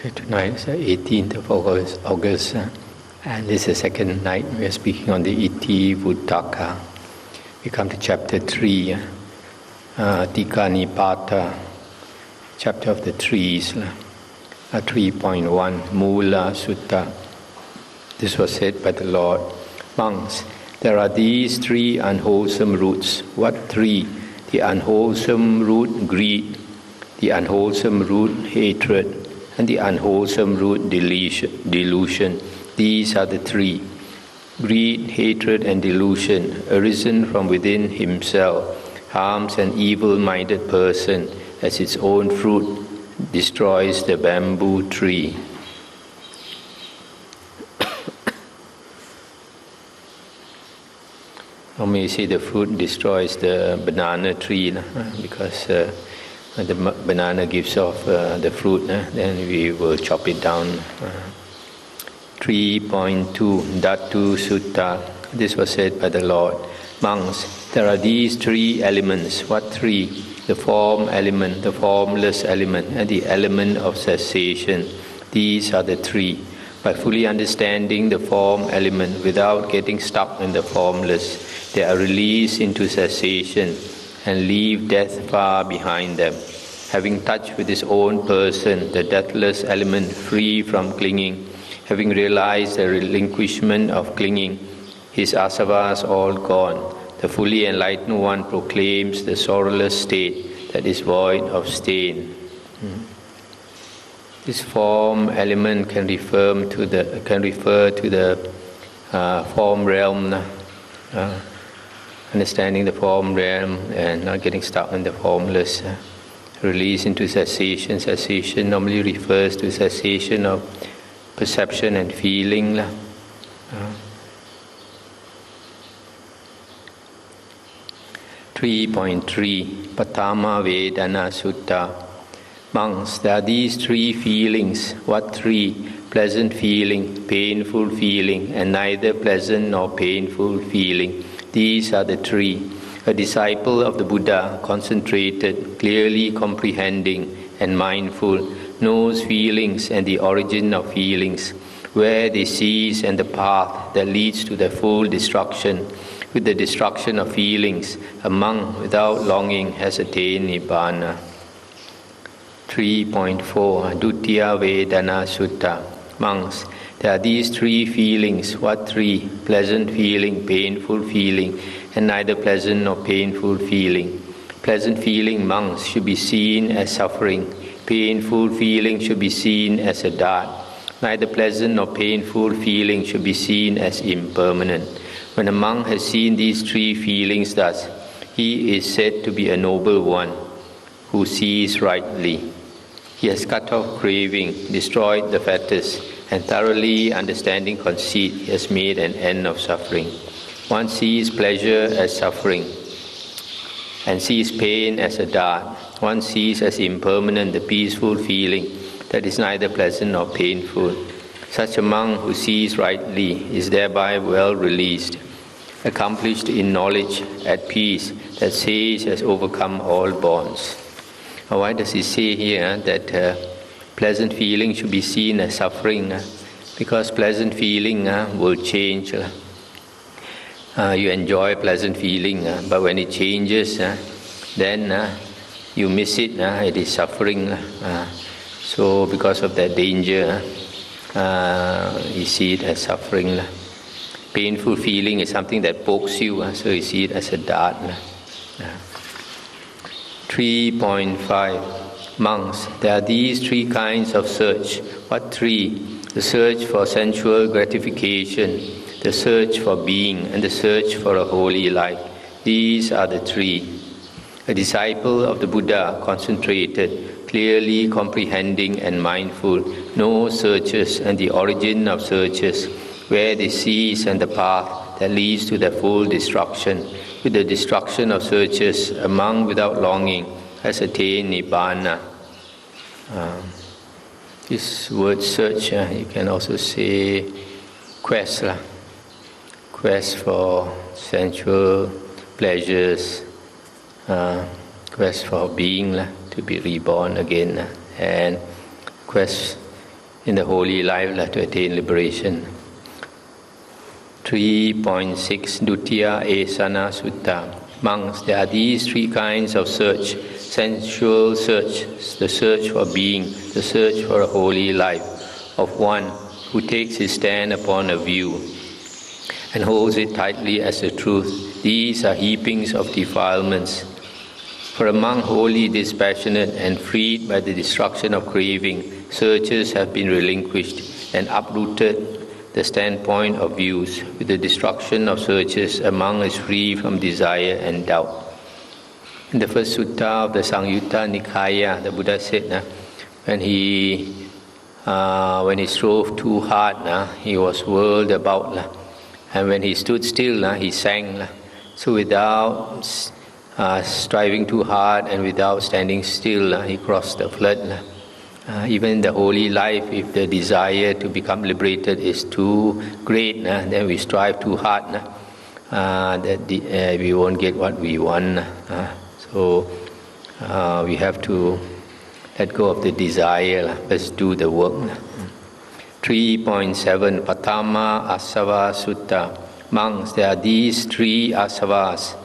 Okay, tonight is the 18th of August, and this is the second night we are speaking on the Itivuttaka. We come to chapter 3, Tikanipata, chapter of the trees, 3.1, Mula Sutta. This was said by the Lord. Monks, there are these three unwholesome roots. What three? The unwholesome root greed, the unwholesome root hatred, and the unwholesome root delusion. These are the three. Greed, hatred, and delusion, arisen from within himself, harms an evil-minded person as its own fruit destroys the bamboo tree. Normally you see the fruit destroys the banana tree because when the banana gives off the fruit, then we will chop it down. 3.2 Dhatu Sutta. This was said by the Lord. Monks, there are these three elements. What three? The form element, the formless element, and the element of cessation. These are the three. By fully understanding the form element without getting stuck in the formless, they are released into cessation and leave death far behind them. Having touched with his own person the deathless element free from clinging, having realized the relinquishment of clinging, his asavas all gone, the fully enlightened one proclaims the sorrowless state that is void of stain. This form element can refer to the form realm. Understanding the form realm and not getting stuck in the formless. Release into cessation. Cessation normally refers to cessation of perception and feeling. 3.3 Patama Vedana Sutta. Monks, there are these three feelings. What three? Pleasant feeling, painful feeling, and neither pleasant nor painful feeling. These are the three. A disciple of the Buddha, concentrated, clearly comprehending, and mindful, knows feelings and the origin of feelings, where they cease and the path that leads to their full destruction. With the destruction of feelings, a monk without longing has attained Nibbana. 3.4 Duttiya Vedana Sutta. Monks, there are these three feelings. What three? Pleasant feeling, painful feeling, and neither pleasant nor painful feeling. Pleasant feeling, monks, should be seen as suffering. Painful feeling should be seen as a dart. Neither pleasant nor painful feeling should be seen as impermanent. When a monk has seen these three feelings thus, he is said to be a noble one who sees rightly. He has cut off craving, destroyed the fetters, and thoroughly understanding conceit, he has made an end of suffering. One sees pleasure as suffering and sees pain as a dart. One sees as impermanent the peaceful feeling that is neither pleasant nor painful. Such a monk who sees rightly is thereby well released, accomplished in knowledge, at peace, that sage has overcome all bonds. Now, why does he say here that pleasant feeling should be seen as suffering? Because pleasant feeling will change. You enjoy pleasant feeling, but when it changes, then you miss it. It is suffering. So because of that danger, you see it as suffering. Painful feeling is something that pokes you, so you see it as a dart. 3.5 Monks, there are these three kinds of search. What three? The search for sensual gratification, the search for being, and the search for a holy life. These are the three. A disciple of the Buddha, concentrated, clearly comprehending and mindful, knows searches and the origin of searches, where they cease and the path that leads to their full destruction. With the destruction of searches, a monk without longing has attained Nibbana. This word search, you can also say quest. Quest for sensual pleasures, quest for being, to be reborn again, and quest in the holy life to attain liberation. 3.6 Duttiya Esana Sutta. Monks, there are these three kinds of search: sensual search, the search for being, the search for a holy life, of one who takes his stand upon a view and holds it tightly as the truth. These are heapings of defilements. For a monk wholly dispassionate and freed by the destruction of craving, searches have been relinquished and uprooted the standpoint of views. With the destruction of searches, a monk is free from desire and doubt. In the first sutta of the Samyutta Nikaya, the Buddha said, when he strove too hard, he was whirled about, and when he stood still, he sang. So without striving too hard and without standing still, he crossed the flood. Even in the holy life, if the desire to become liberated is too great, then we strive too hard, that we won't get what we want. So we have to let go of the desire. Let's do the work. 3.7 Patama Asava Sutta. Monks, there are these three asavas.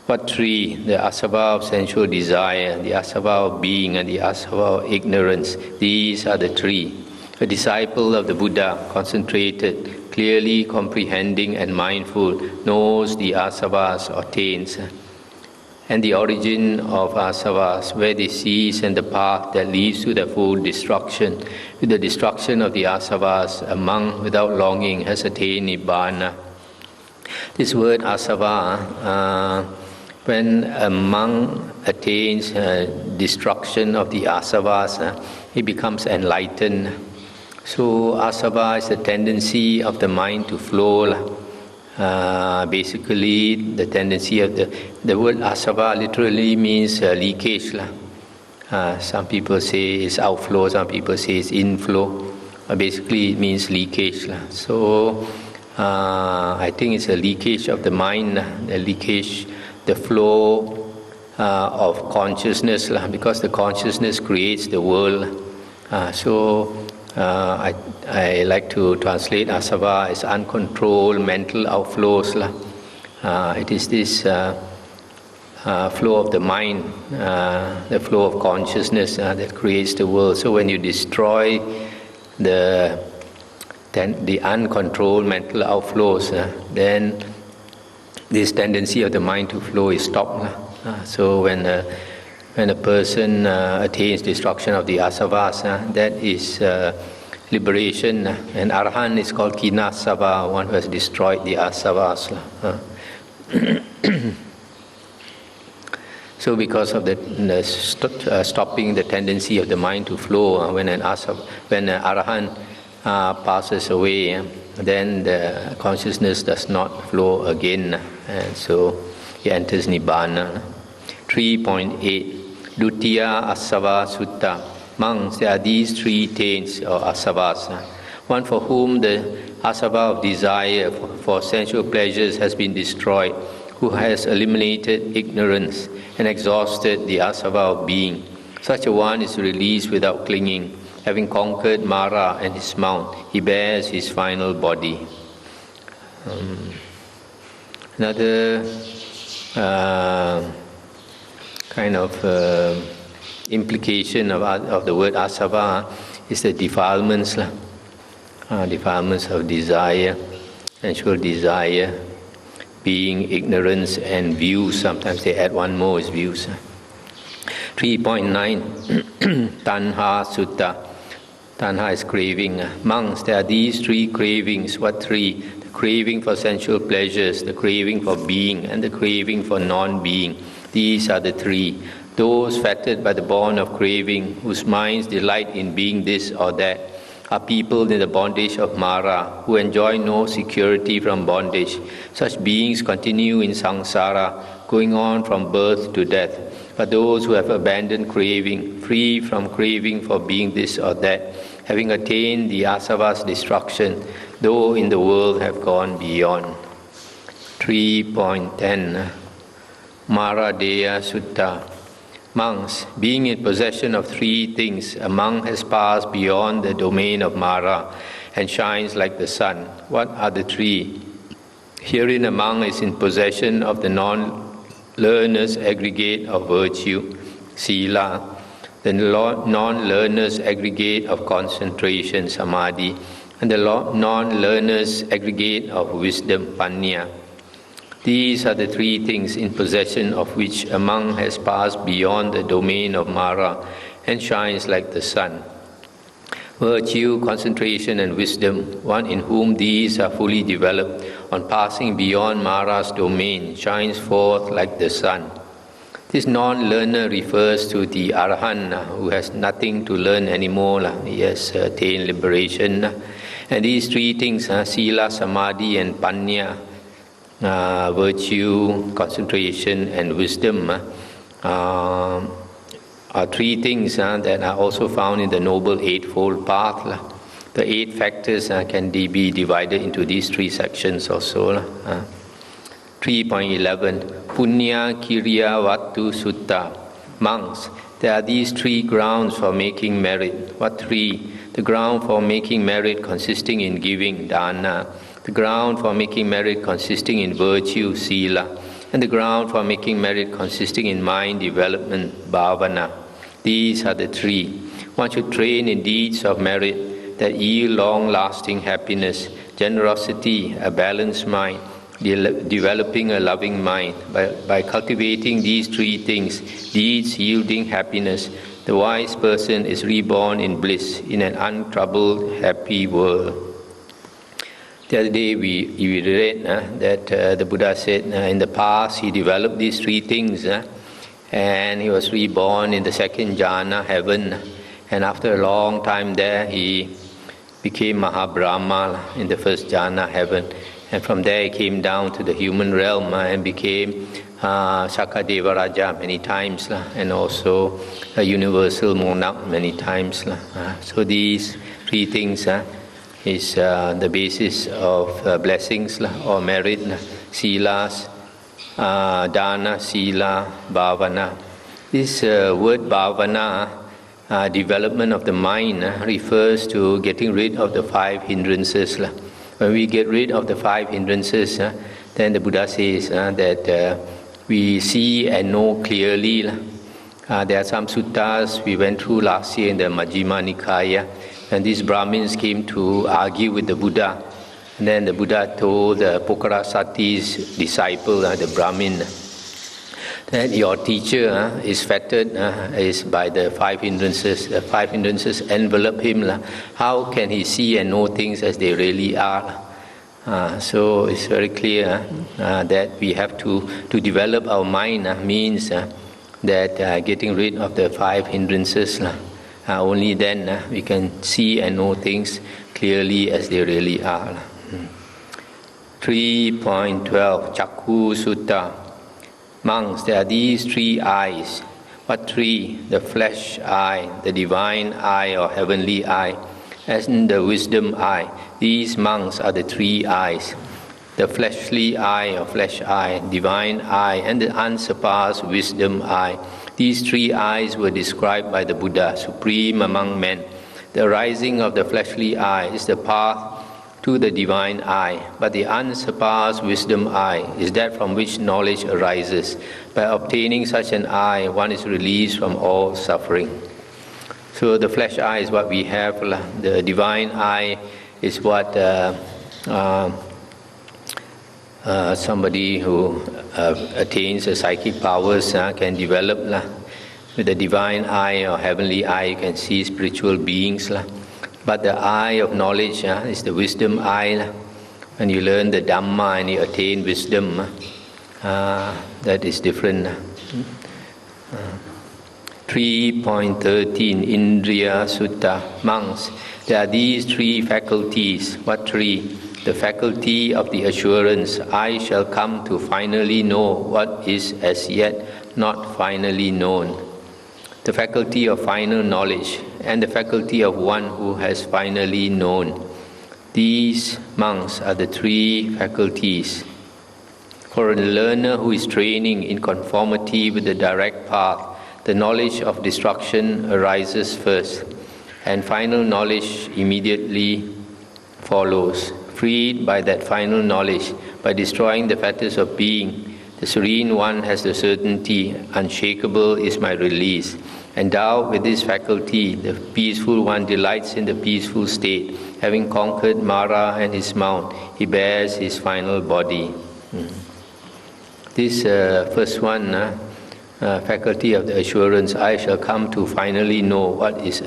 What three? The asava of sensual desire, the asava of being, and the asava of ignorance. These are the three. A disciple of the Buddha, concentrated, clearly comprehending and mindful, knows the asavas or taints, and the origin of asavas, where they cease, and the path that leads to their full destruction. With the destruction of the asavas, a monk without longing has attained Nibbana. This word asava, when a monk attains destruction of the asavas, he becomes enlightened. So asava is the tendency of the mind to flow. Basically, the tendency of the word asava literally means leakage. Some people say it's outflow, some people say it's inflow. Basically, it means leakage. So I think it's a leakage of the mind, the flow of consciousness, because the consciousness creates the world. I like to translate asava as uncontrolled mental outflows. It is this flow of the mind, the flow of consciousness that creates the world. So when you destroy the uncontrolled mental outflows, then this tendency of the mind to flow is stopped. So when a person attains destruction of the asavas, that is liberation. And arhan is called kinasava, one who has destroyed the asavas. So because of stopping the tendency of the mind to flow, when an arhan passes away, then the consciousness does not flow again, and so he enters Nibbana. 3.8 Duttiya Asava Sutta. Monks, there are these three taints or asavas. One for whom the asava of desire for sensual pleasures has been destroyed, who has eliminated ignorance and exhausted the asava of being. Such a one is released without clinging. Having conquered Mara and his mount, he bears his final body. Another kind of implication of the word asava is the defilements. Defilements of desire, sensual desire, being, ignorance, and views. Sometimes they add one more, is views. 3.9 Tanha Sutta. Tanha is craving. Monks, there are these three cravings. What three? The craving for sensual pleasures, the craving for being, and the craving for non-being. These are the three. Those fettered by the bond of craving, whose minds delight in being this or that, are people in the bondage of Mara, who enjoy no security from bondage. Such beings continue in samsara, going on from birth to death. But those who have abandoned craving, free from craving for being this or that, having attained the asava's destruction, though in the world have gone beyond. 3.10 Mara Deya Sutta. Monks, being in possession of three things, a monk has passed beyond the domain of Mara and shines like the sun. What are the three? Herein a monk is in possession of the non-learner's aggregate of virtue, sila, the non-learner's aggregate of concentration, samadhi, and the non-learner's aggregate of wisdom, panya. These are the three things in possession of which a monk has passed beyond the domain of Mara and shines like the sun. Virtue, concentration and wisdom, one in whom these are fully developed, on passing beyond Mara's domain, shines forth like the sun. This non-learner refers to the Arahant who has nothing to learn anymore. He has attained liberation. And these three things, sila, samadhi and panya, virtue, concentration and wisdom, are three things that are also found in the Noble Eightfold Path. The 8 factors can be divided into these 3 sections also. 3.11 Punya Kiriya Vattu Sutta. Monks, there are these 3 grounds for making merit. What 3? The ground for making merit consisting in giving, dana. The ground for making merit consisting in virtue, sila. And the ground for making merit consisting in mind development, bhavana. These are the 3. One should train in deeds of merit that yield long-lasting happiness, generosity, a balanced mind, developing a loving mind. By cultivating these 3 things, deeds yielding happiness, the wise person is reborn in bliss, in an untroubled, happy world. The other day we read that the Buddha said in the past he developed these 3 things and he was reborn in the 2nd jhana, heaven, and after a long time there he became Mahabrahma in the 1st jhana, heaven, and from there he came down to the human realm and became Sakadeva Raja many times and also a universal monarch many times. So these 3 things is the basis of blessings or merit, silas, dana, sila, bhavana. This word bhavana, development of the mind, refers to getting rid of the 5 hindrances. When we get rid of the 5 hindrances, then the Buddha says that we see and know clearly. There are some suttas we went through last year in the Majjhima Nikaya, and these Brahmins came to argue with the Buddha. And then the Buddha told Pokarasati's disciple, the Brahmin, that your teacher is fettered is by the 5 hindrances. The 5 hindrances envelop him. How can he see and know things as they really are? So it's very clear that we have to develop our mind means that getting rid of the 5 hindrances. Only then we can see and know things clearly as they really are. 3.12 Chakku Sutta. Monks, there are these 3 eyes. What 3? The flesh eye, the divine eye or heavenly eye, and the wisdom eye. These monks are the 3 eyes. The fleshly eye or flesh eye, divine eye, and the unsurpassed wisdom eye. These 3 eyes were described by the Buddha, supreme among men. The arising of the fleshly eye is the path to the divine eye, but the unsurpassed wisdom eye is that from which knowledge arises. By obtaining such an eye, one is released from all suffering. So the flesh eye is what we have. The divine eye is what somebody who attains the psychic powers can develop. With the divine eye or heavenly eye, you can see spiritual beings. But the eye of knowledge is the wisdom eye. When you learn the Dhamma and you attain wisdom, that is different. 3.13 Indriya Sutta. Monks, there are these 3 faculties. What 3? The faculty of the assurance, I shall come to finally know what is as yet not finally known. The faculty of final knowledge and the faculty of one who has finally known. These, monks, are the 3 faculties. For a learner who is training in conformity with the direct path, the knowledge of destruction arises first, and final knowledge immediately follows. Freed by that final knowledge, by destroying the fetters of being, the Serene One has the certainty, unshakable is my release. Endowed with this faculty, the Peaceful One delights in the peaceful state. Having conquered Mara and his mount, he bears his final body. This first one, faculty of the assurance, I shall come to finally know what is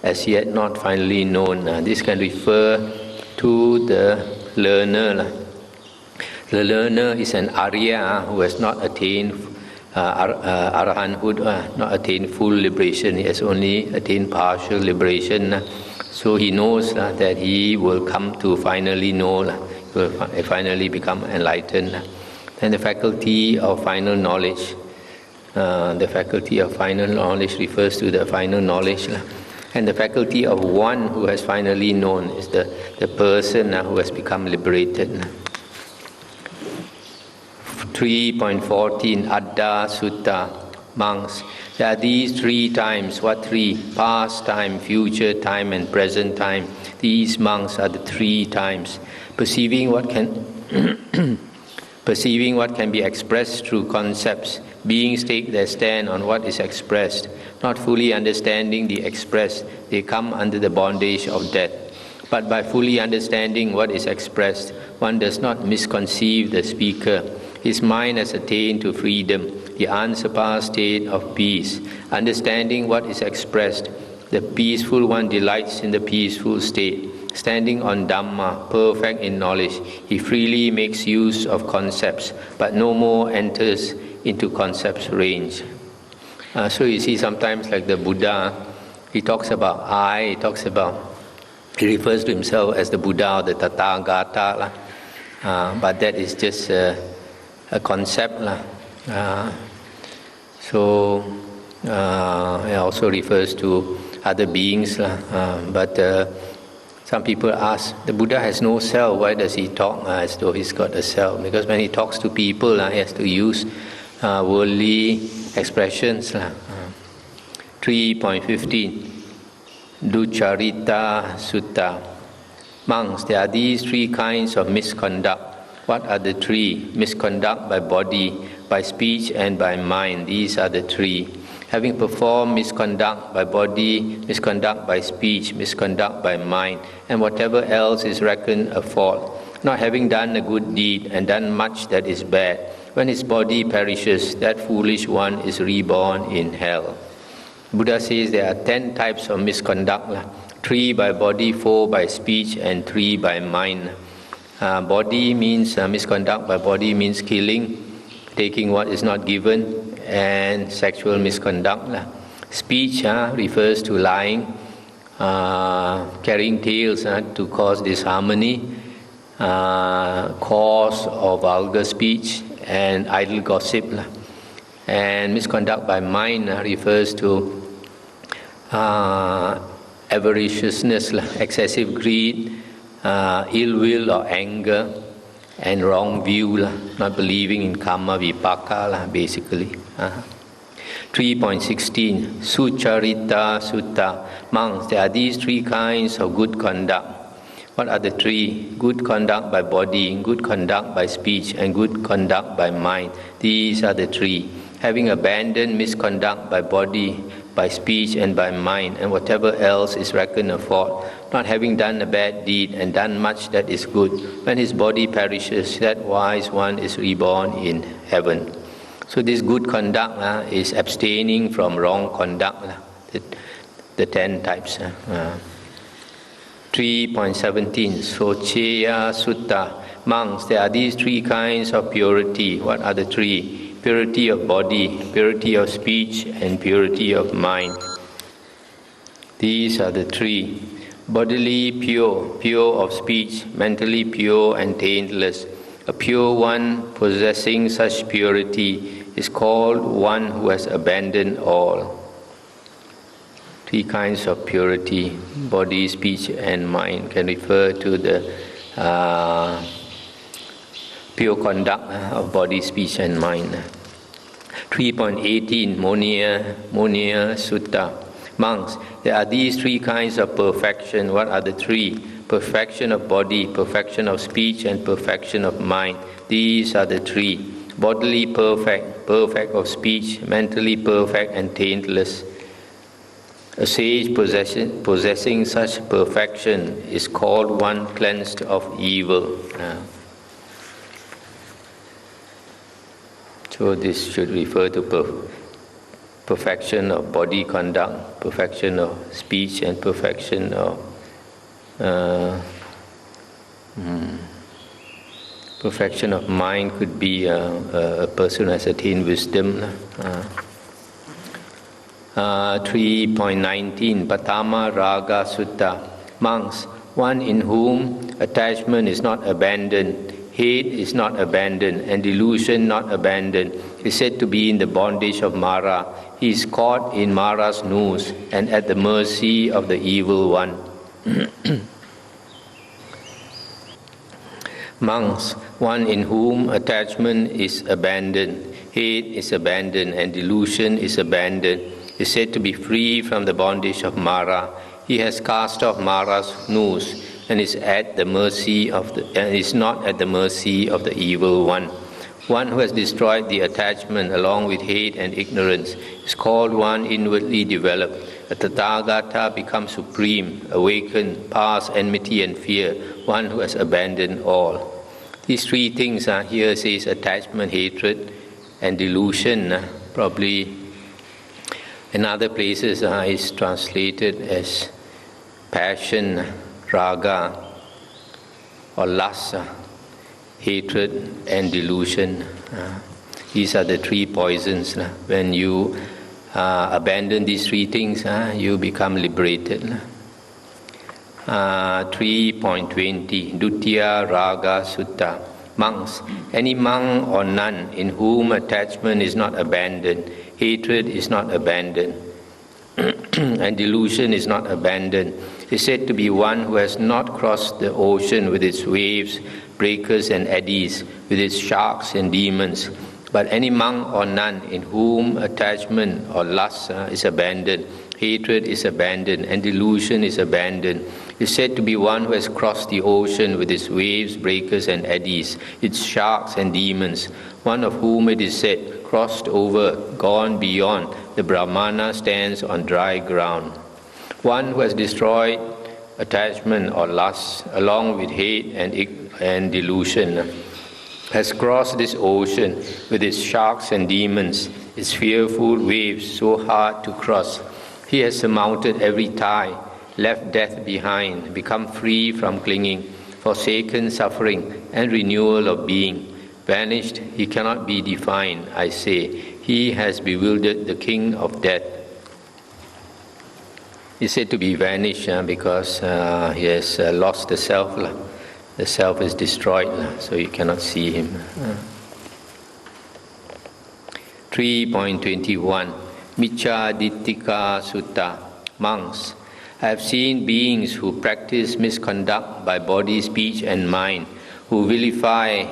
as yet not finally known. This can refer to the learner. The learner is an Arya who has not attained Arahanthood, not attained full liberation. He has only attained partial liberation. So he knows that he will come to finally know, will finally become enlightened. And the faculty of final knowledge. The faculty of final knowledge refers to the final knowledge. And the faculty of one who has finally known is the person who has become liberated. 3.14 Adda Sutta. Monks, there are these three times. What three? Past time, future time, and present time. These monks are the three times. Perceiving what can be expressed through concepts. Beings take their stand on what is expressed. Not fully understanding the expressed, they come under the bondage of death. But by fully understanding what is expressed, one does not misconceive the speaker. His mind has attained to freedom, the unsurpassed state of peace. Understanding what is expressed, the Peaceful One delights in the peaceful state. Standing on Dhamma, perfect in knowledge, he freely makes use of concepts, but no more enters into concepts range. So you see sometimes like the Buddha, he talks about I, he refers to himself as the Buddha or the Tathagata, but that is just a concept. He also refers to other beings. But some people ask, the Buddha has no self, why does he talk as though he's got a self? Because when he talks to people, he has to use worldly expressions. 3.15 Ducharita Sutta. Monks, there are these three kinds of misconduct. What are the three? Misconduct by body, by speech, and by mind. These are the three. Having performed misconduct by body, misconduct by speech, misconduct by mind, and whatever else is reckoned a fault. Not having done a good deed and done much that is bad. When his body perishes, that foolish one is reborn in hell. Buddha says there are 10 types of misconduct. 3 by body, 4 by speech, and 3 by mind. Body means misconduct by body means killing, taking what is not given, and sexual misconduct. Speech refers to lying, carrying tales to cause disharmony, coarse or vulgar speech, and idle gossip. And misconduct by mind refers to avariciousness, excessive greed, ill will or anger, and wrong view, not believing in karma vipaka, basically. 3.16 Sucharita Sutta. Monks, there are these three kinds of good conduct. What are the three? Good conduct by body, good conduct by speech, and good conduct by mind. These are the three. Having abandoned misconduct by body, by speech, and by mind, and whatever else is reckoned a fault, not having done a bad deed and done much that is good, when his body perishes, that wise one is reborn in heaven. So this good conduct is abstaining from wrong conduct, the 10 types. 3.17 Socheya Sutta. Monks, there are these three kinds of purity. What are the three? Purity of body, purity of speech, and purity of mind. These are the three. Bodily pure, pure of speech, mentally pure and taintless. A pure one possessing such purity is called one who has abandoned all. Three kinds of purity, body, speech, and mind, can refer to the pure conduct of body, speech, and mind. 3.18 Monia Sutta. Monks, there are these three kinds of perfection. What are the three? Perfection of body, perfection of speech, and perfection of mind. These are the three. Bodily perfect, perfect of speech, mentally perfect and taintless. A sage possessing such perfection is called one cleansed of evil. So this should refer to perfection of body conduct, perfection of speech, and perfection of perfection of mind. Could be a person who has attained wisdom. 3.19 Patama Raga Sutta. Monks, one in whom attachment is not abandoned, hate is not abandoned, and delusion not abandoned, is said to be in the bondage of Mara. He is caught in Mara's noose and at the mercy of the evil one. Monks, one in whom attachment is abandoned, hate is abandoned, and delusion is abandoned, is said to be free from the bondage of Mara. He has cast off Mara's noose and is at the mercy of is not at the mercy of the evil one. One who has destroyed the attachment along with hate and ignorance is called one inwardly developed. A Tathagata becomes supreme, awakened, past enmity and fear, one who has abandoned all. These three things here says attachment, hatred, and delusion. Probably in other places is translated as passion, raga, or lust, hatred, and delusion. These are the three poisons. When you abandon these three things, you become liberated. 3.20 Dutya Raga Sutta. Monks, any monk or nun in whom attachment is not abandoned, hatred is not abandoned, and delusion is not abandoned, is said to be one who has not crossed the ocean with its waves, breakers and eddies, with its sharks and demons. But any monk or nun in whom attachment or lust is abandoned, hatred is abandoned, and delusion is abandoned, is said to be one who has crossed the ocean with its waves, breakers and eddies, its sharks and demons, one of whom it is said, crossed over, gone beyond, the Brahmana stands on dry ground. One who has destroyed attachment or lust along with hate and delusion has crossed this ocean with its sharks and demons, its fearful waves so hard to cross. He has surmounted every tie, left death behind, become free from clinging, forsaken suffering and renewal of being. Vanished, he cannot be defined, I say. He has bewildered the king of death. He is said to be vanished because he has lost the self. The self is destroyed, so you cannot see him. 3.21 Itivuttaka Sutta. Monks, I have seen beings who practice misconduct by body, speech and mind, who vilify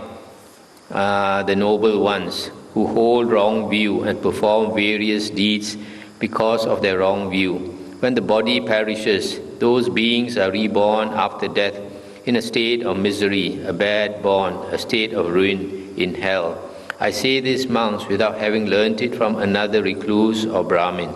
the noble ones, who hold wrong view and perform various deeds because of their wrong view. When the body perishes, those beings are reborn after death in a state of misery, a bad born, a state of ruin in hell. I say this, monks, without having learnt it from another recluse or Brahmin.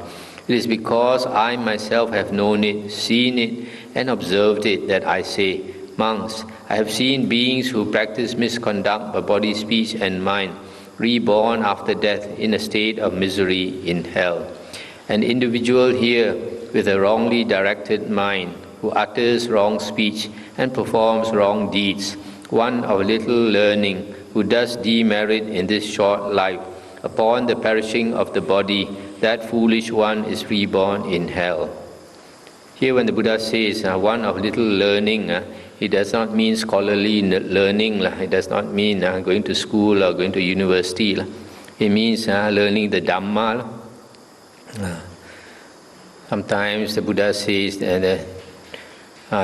It is because I myself have known it, seen it, and observed it that I say, monks, I have seen beings who practice misconduct by body, speech, and mind, reborn after death in a state of misery in hell. An individual here with a wrongly directed mind, who utters wrong speech and performs wrong deeds, one of little learning, who does demerit in this short life, upon the perishing of the body, that foolish one is reborn in hell. Here when the Buddha says one of little learning, it does not mean scholarly learning, it does not mean going to school or going to university. It means learning the Dhamma. Sometimes the Buddha says that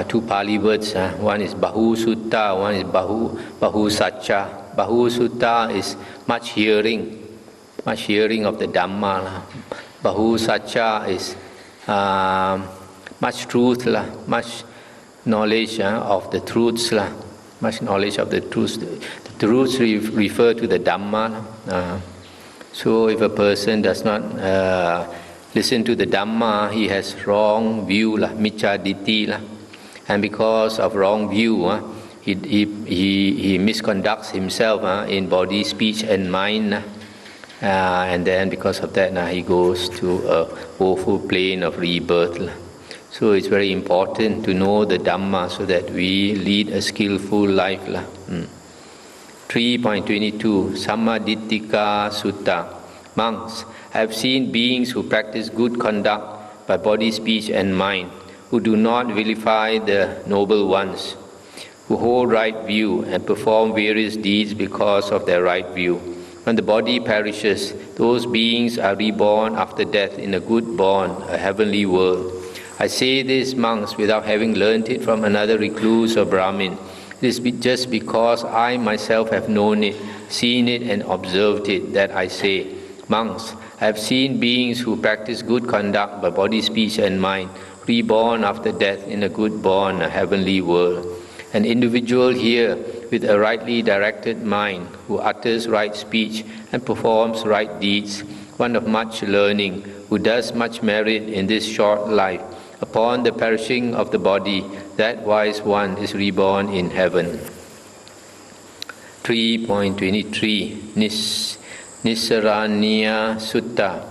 two Pali words, one is Bahu Sutta, one is Bahu Satcha. Bahu Sutta is much hearing, much hearing of the Dhamma. Bahu Satcha is much truth, much knowledge of the truths, much knowledge of the truths. The truths refer to the Dhamma. So if a person does not listen to the Dhamma, he has wrong view, micca ditti, and because of wrong view, he misconducts himself in body, speech and mind, and then because of that he goes to a woeful plane of rebirth. So it's very important to know the Dhamma so that we lead a skillful life. 3.22 Sammadittika Sutta. Monks, I have seen beings who practice good conduct by body, speech and mind, who do not vilify the noble ones, who hold right view and perform various deeds because of their right view. When the body perishes, those beings are reborn after death in a good born, a heavenly world. I say this, monks, without having learnt it from another recluse or Brahmin. It is just because I myself have known it, seen it and observed it that I say, monks, I have seen beings who practice good conduct by body, speech and mind, reborn after death in a good born, a heavenly world. An individual here with a rightly directed mind, who utters right speech and performs right deeds, one of much learning, who does much merit in this short life, upon the perishing of the body, that wise one is reborn in heaven. 3.23 Nissaranya Sutta.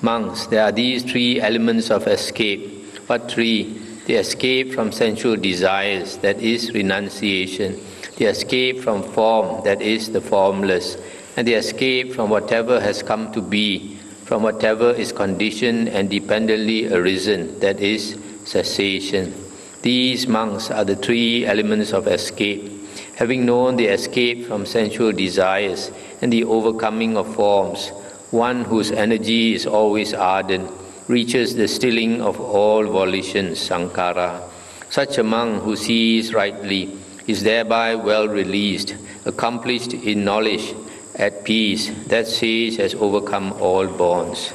Monks, there are these three elements of escape. What three? The escape from sensual desires, that is renunciation. The escape from form, that is the formless. And the escape from whatever has come to be, from whatever is conditioned and dependently arisen, that is cessation. These, monks, are the three elements of escape. Having known the escape from sensual desires and the overcoming of forms, one whose energy is always ardent reaches the stilling of all volitions, sankhara. Such a monk who sees rightly is thereby well released, accomplished in knowledge, at peace. That sage has overcome all bonds.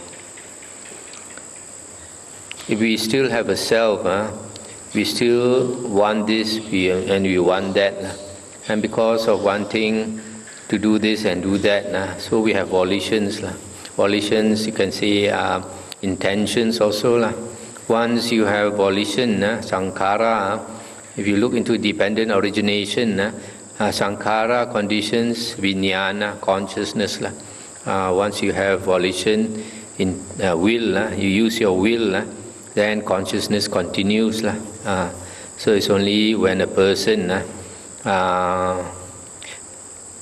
If we still have a self, we still want this and we want that. And because of wanting to do this and do that, so we have volitions. Volitions, you can say, intentions also. Once you have volition, sankhara, if you look into dependent origination, sankhara conditions vijnana, consciousness. Once you have volition in will, you use your will, then consciousness continues. So it's only when a person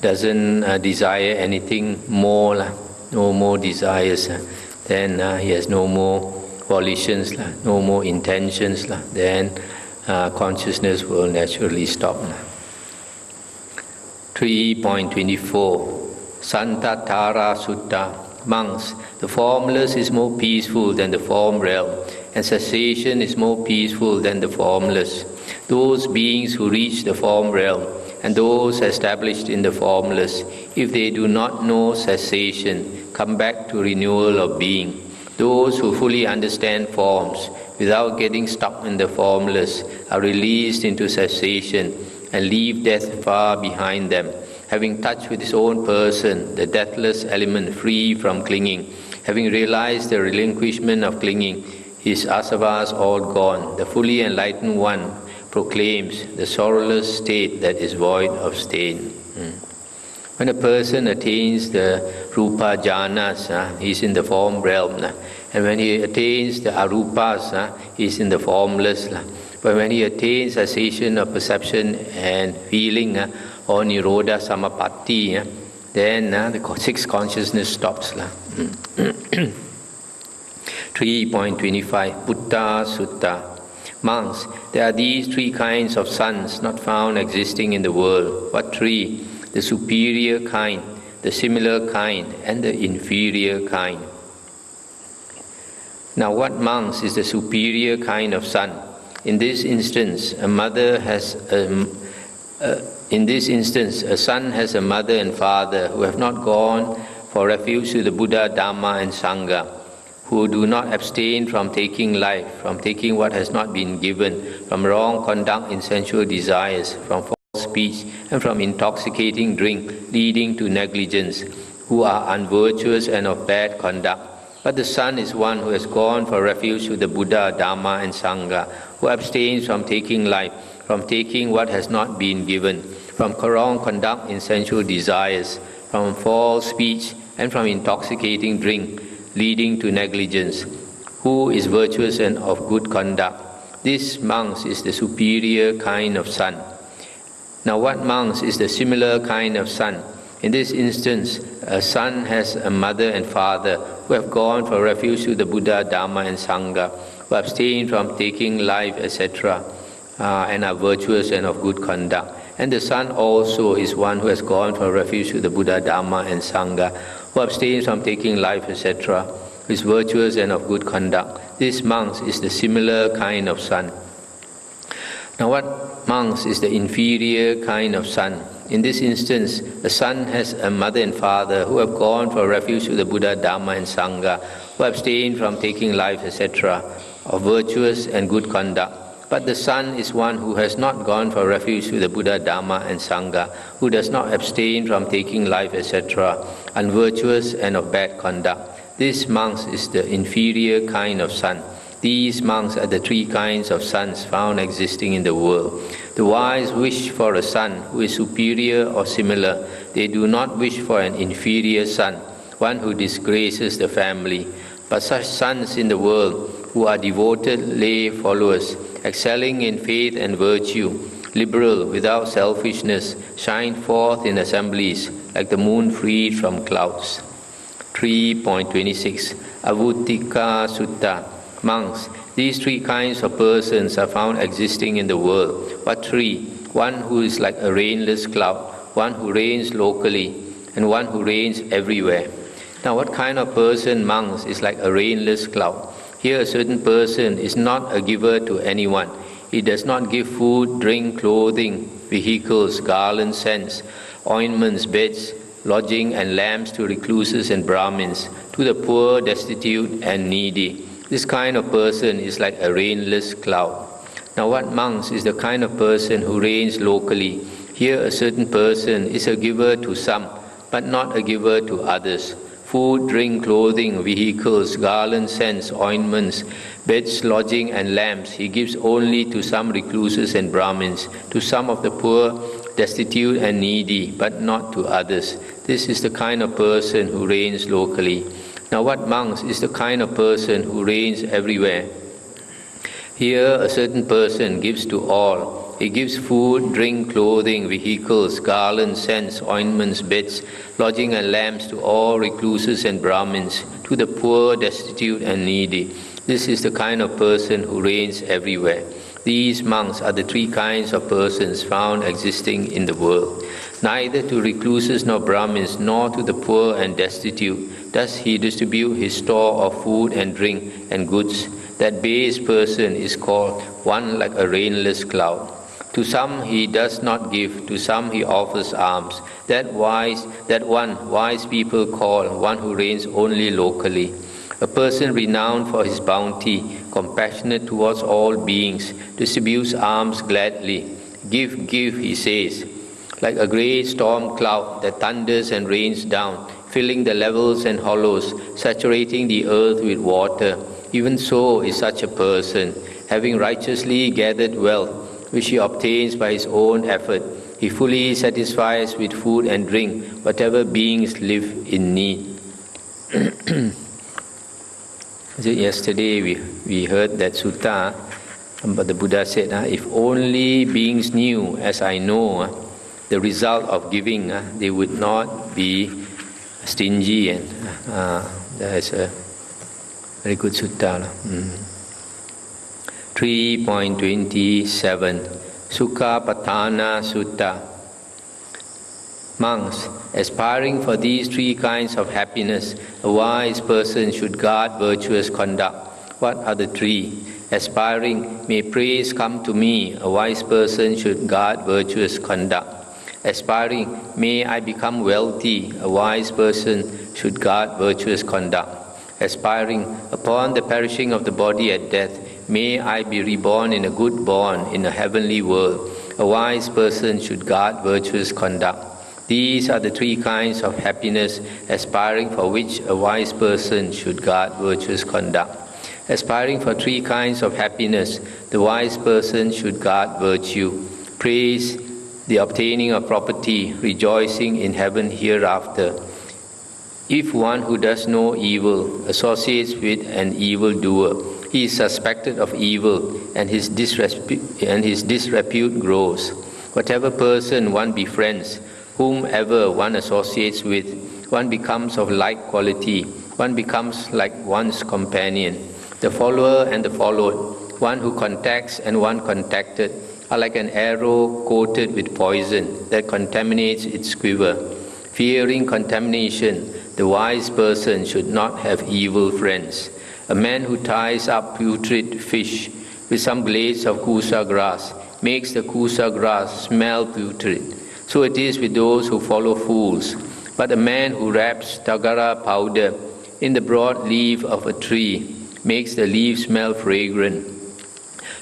doesn't desire anything more, no more desires, then he has no more volitions, no more intentions, then consciousness will naturally stop. 3.24 Santatara Sutta. Monks, the formless is more peaceful than the form realm, and cessation is more peaceful than the formless. Those beings who reach the form realm and those established in the formless, if they do not know cessation, come back to renewal of being. Those who fully understand forms without getting stuck in the formless are released into cessation and leave death far behind them. Having touched with his own person the deathless element free from clinging, having realized the relinquishment of clinging, his asavas all gone, the fully enlightened one proclaims the sorrowless state that is void of stain. When a person attains the rupa jhanas, he is in the form realm. And when he attains the arupas, he is in the formless. But when he attains cessation of perception and feeling, or nirodha samapatti, then the sixth consciousness stops. 3.25 Buddha Sutta. Monks, there are these three kinds of sons not found existing in the world. What three? The superior kind, the similar kind, and the inferior kind. Now, what, monks, is the superior kind of son? In this instance, a son has a mother and father who have not gone for refuge to the Buddha, Dhamma and Sangha, who do not abstain from taking life, from taking what has not been given, from wrong conduct in sensual desires, from false speech, and from intoxicating drink leading to negligence, who are unvirtuous and of bad conduct. But the son is one who has gone for refuge to the Buddha, Dhamma and Sangha, who abstains from taking life, from taking what has not been given, from wrong conduct in sensual desires, from false speech, and from intoxicating drink, leading to negligence, who is virtuous and of good conduct. This monks is the superior kind of son. Now what monks is the similar kind of son? In this instance, a son has a mother and father who have gone for refuge to the Buddha, Dhamma and Sangha, who abstain from taking life, etc., and are virtuous and of good conduct. And the son also is one who has gone for refuge to the Buddha, Dhamma and Sangha, who abstains from taking life, etc., who is virtuous and of good conduct. This monks is the similar kind of son. Now what monks is the inferior kind of son? In this instance, a son has a mother and father who have gone for refuge to the Buddha, Dhamma and Sangha, who abstain from taking life, etc., of virtuous and good conduct. But the son is one who has not gone for refuge to the Buddha, Dhamma and Sangha, who does not abstain from taking life, etc., unvirtuous and of bad conduct. This monks is the inferior kind of son. These monks are the three kinds of sons found existing in the world. The wise wish for a son who is superior or similar. They do not wish for an inferior son, one who disgraces the family. But such sons in the world, who are devoted lay followers, excelling in faith and virtue, liberal without selfishness, shine forth in assemblies like the moon freed from clouds. 3.26 Itivuttaka Sutta. Monks, these three kinds of persons are found existing in the world. What three? One who is like a rainless cloud, one who reigns locally, and one who reigns everywhere. Now what kind of person, monks, is like a rainless cloud? Here a certain person is not a giver to anyone. He does not give food, drink, clothing, vehicles, garlands, scents, ointments, beds, lodging and lamps to recluses and Brahmins, to the poor, destitute and needy. This kind of person is like a rainless cloud. Now what monks is the kind of person who reigns locally? Here a certain person is a giver to some, but not a giver to others. Food, drink, clothing, vehicles, garlands, scents, ointments, beds, lodging and lamps he gives only to some recluses and Brahmins, to some of the poor, destitute and needy, but not to others. This is the kind of person who reigns locally. Now what monks is the kind of person who reigns everywhere? Here a certain person gives to all. He gives food, drink, clothing, vehicles, garlands, scents, ointments, beds, lodging and lamps to all recluses and Brahmins, to the poor, destitute and needy. This is the kind of person who reigns everywhere. These monks are the three kinds of persons found existing in the world. Neither to recluses nor Brahmins, nor to the poor and destitute does he distribute his store of food and drink and goods. That base person is called one like a rainless cloud. To some he does not give, to some he offers alms. That one wise people call one who reigns only locally. A person renowned for his bounty, compassionate towards all beings, distributes alms gladly. Give, give, he says, like a great storm cloud that thunders and rains down, filling the levels and hollows, saturating the earth with water. Even so is such a person, having righteously gathered wealth, which he obtains by his own effort. He fully satisfies with food and drink whatever beings live in need. Yesterday we heard that sutta, but the Buddha said, if only beings knew, as I know, the result of giving, they would not be stingy. And that is a very good sutta. 3.27 Sukhapatthana Sutta. Monks, aspiring for these three kinds of happiness, a wise person should guard virtuous conduct. What are the three? Aspiring, may praise come to me, a wise person should guard virtuous conduct. Aspiring, may I become wealthy, a wise person should guard virtuous conduct. Aspiring, upon the perishing of the body at death, may I be reborn in a good born in a heavenly world. A wise person should guard virtuous conduct. These are the three kinds of happiness, aspiring for which a wise person should guard virtuous conduct. Aspiring for three kinds of happiness, the wise person should guard virtue. Praise, the obtaining of property, rejoicing in heaven hereafter. If one who does no evil associates with an evildoer, he is suspected of evil, and his disrepute grows. Whatever person one befriends, whomever one associates with, one becomes of like quality, one becomes like one's companion. The follower and the followed, one who contacts and one contacted, are like an arrow coated with poison that contaminates its quiver. Fearing contamination, the wise person should not have evil friends. A man who ties up putrid fish with some blades of kusa grass makes the kusa grass smell putrid. So it is with those who follow fools. But a man who wraps tagara powder in the broad leaf of a tree makes the leaf smell fragrant.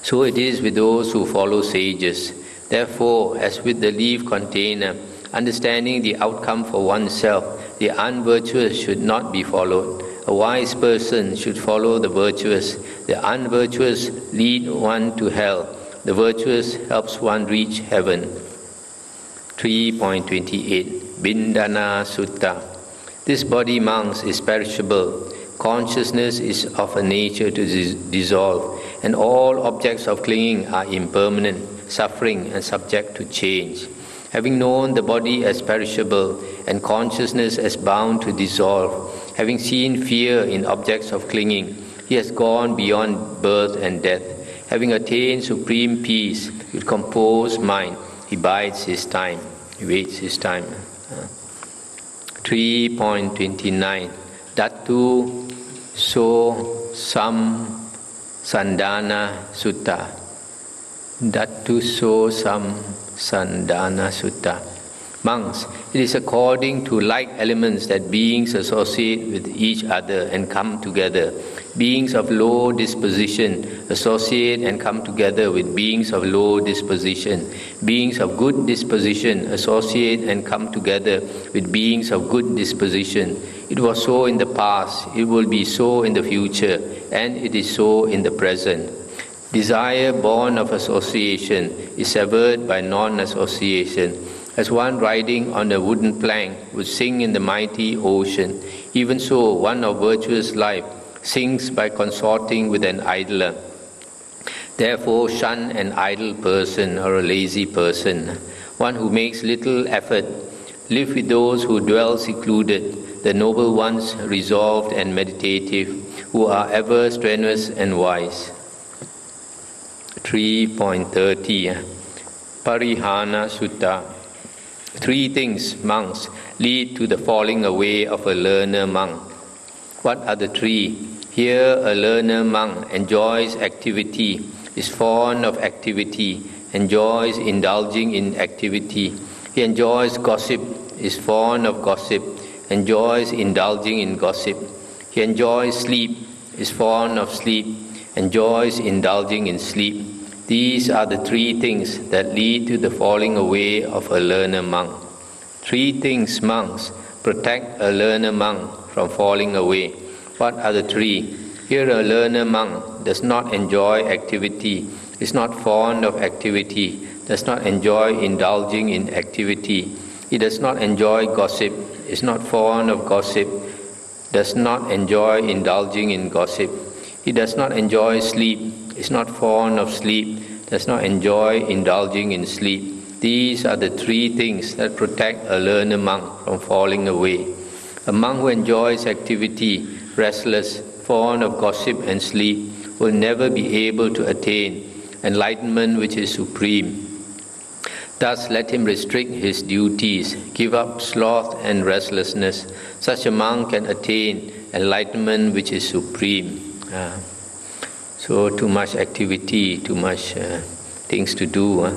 So it is with those who follow sages. Therefore, as with the leaf container, understanding the outcome for oneself, the unvirtuous should not be followed. A wise person should follow the virtuous. The unvirtuous lead one to hell. The virtuous helps one reach heaven. 3.28 Bindana Sutta. This body, monks, is perishable. Consciousness is of a nature to dissolve, and all objects of clinging are impermanent, suffering, and subject to change. Having known the body as perishable and consciousness as bound to dissolve, having seen fear in objects of clinging, he has gone beyond birth and death. Having attained supreme peace with composed mind, he bides his time. He waits his time. 3.29 Dattu So Sam Sandana Sutta. Dattu So Sam Sandana Sutta. Monks, it is according to like elements that beings associate with each other and come together. Beings of low disposition associate and come together with beings of low disposition. Beings of good disposition associate and come together with beings of good disposition. It was so in the past, it will be so in the future, and it is so in the present. Desire born of association is severed by non-association. As one riding on a wooden plank would sink in the mighty ocean, even so one of virtuous life sinks by consorting with an idler. Therefore shun an idle person or a lazy person, one who makes little effort. Live with those who dwell secluded, the noble ones resolved and meditative, who are ever strenuous and wise. 3.30 Parihana Sutta. Three things, monks, lead to the falling away of a learner monk. What are the three? Here a learner monk enjoys activity, is fond of activity, enjoys indulging in activity. He enjoys gossip, is fond of gossip, enjoys indulging in gossip. He enjoys sleep, is fond of sleep, enjoys indulging in sleep. These are the three things that lead to the falling away of a learner monk. Three things, monks, protect a learner monk from falling away. What are the three? Here a learner monk does not enjoy activity, is not fond of activity, does not enjoy indulging in activity. He does not enjoy gossip, is not fond of gossip, does not enjoy indulging in gossip. He does not enjoy sleep, is not fond of sleep, does not enjoy indulging in sleep. These are the three things that protect a learner monk from falling away. A monk who enjoys activity, restless, fond of gossip and sleep, will never be able to attain enlightenment which is supreme. Thus let him restrict his duties, give up sloth and restlessness. Such a monk can attain enlightenment which is supreme. So too much activity, too much things to do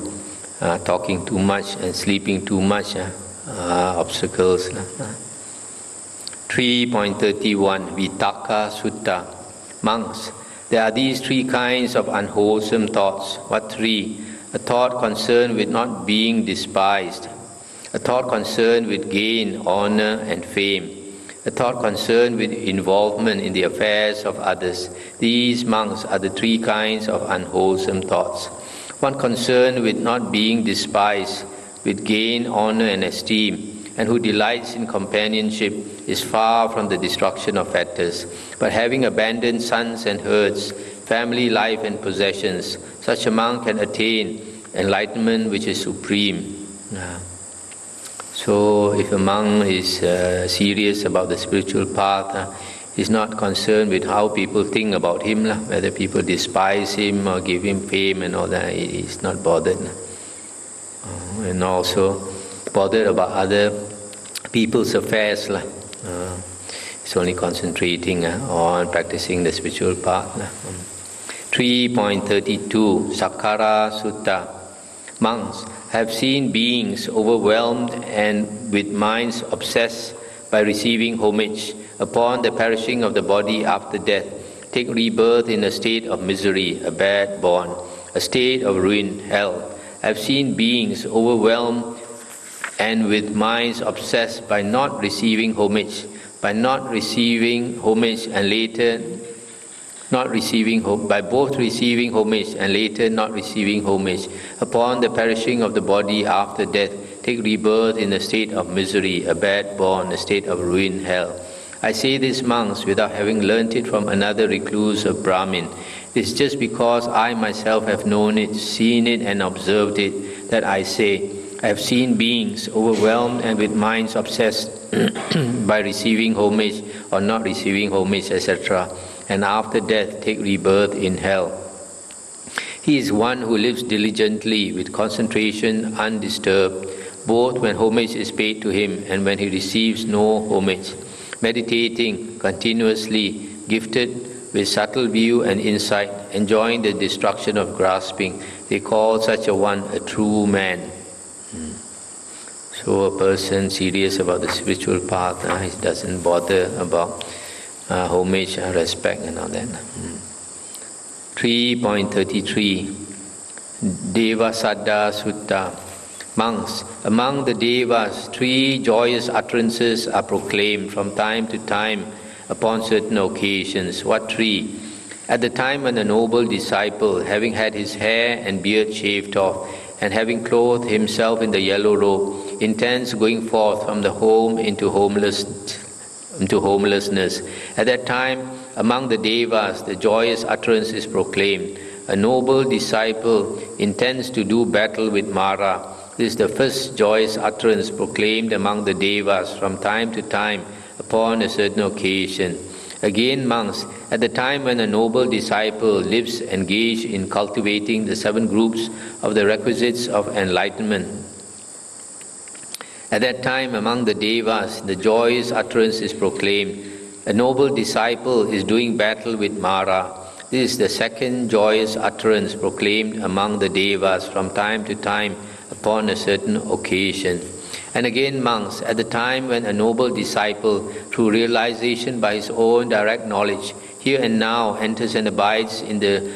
talking too much and sleeping too much, obstacles. 3.31 Vittaka Sutta. Monks, there are these three kinds of unwholesome thoughts. What three? A thought concerned with not being despised, a thought concerned with gain, honor and fame, a thought concerned with involvement in the affairs of others. These, monks, are the three kinds of unwholesome thoughts. One concerned with not being despised, with gain, honor and esteem, and who delights in companionship, is far from the destruction of fetters. But having abandoned sons and herds, family life and possessions, such a monk can attain enlightenment which is supreme. So if a monk is serious about the spiritual path, he's not concerned with how people think about him, whether people despise him or give him fame and all that. He's not bothered. And also bothered about other people's affairs. He's only concentrating on practicing the spiritual path. 3.32 Sakkara Sutta. Monks have seen beings overwhelmed and with minds obsessed by receiving homage upon the perishing of the body after death, take rebirth in a state of misery, a bad born, a state of ruin, hell. I have seen beings overwhelmed and with minds obsessed by not receiving homage, and later by both receiving homage and later not receiving homage, upon the perishing of the body after death, take rebirth in a state of misery, a bad born, a state of ruin, hell. I say this, monks, without having learnt it from another recluse or Brahmin. It is just because I myself have known it, seen it and observed it, that I say, I have seen beings overwhelmed and with minds obsessed by receiving homage or not receiving homage, etc., and after death take rebirth in hell. He is one who lives diligently with concentration undisturbed, both when homage is paid to him and when he receives no homage, meditating continuously, gifted with subtle view and insight, enjoying the destruction of grasping. They call such a one a true man. So a person serious about the spiritual path, he doesn't bother about homage, respect and all that. 3.33 Deva Saddha Sutta. Monks, among the Devas, three joyous utterances are proclaimed from time to time upon certain occasions. What three? At the time when a noble disciple, having had his hair and beard shaved off, and having clothed himself in the yellow robe, intends going forth from the home into homelessness. At that time, among the Devas, the joyous utterance is proclaimed. A noble disciple intends to do battle with Mara. This is the first joyous utterance proclaimed among the Devas from time to time upon a certain occasion. Again, monks, at the time when a noble disciple lives engaged in cultivating the 7 groups of the requisites of enlightenment, at that time among the Devas, the joyous utterance is proclaimed. A noble disciple is doing battle with Mara. This is the second joyous utterance proclaimed among the Devas from time to time upon a certain occasion. And again, monks, at the time when a noble disciple, through realization by his own direct knowledge, here and now enters and abides in the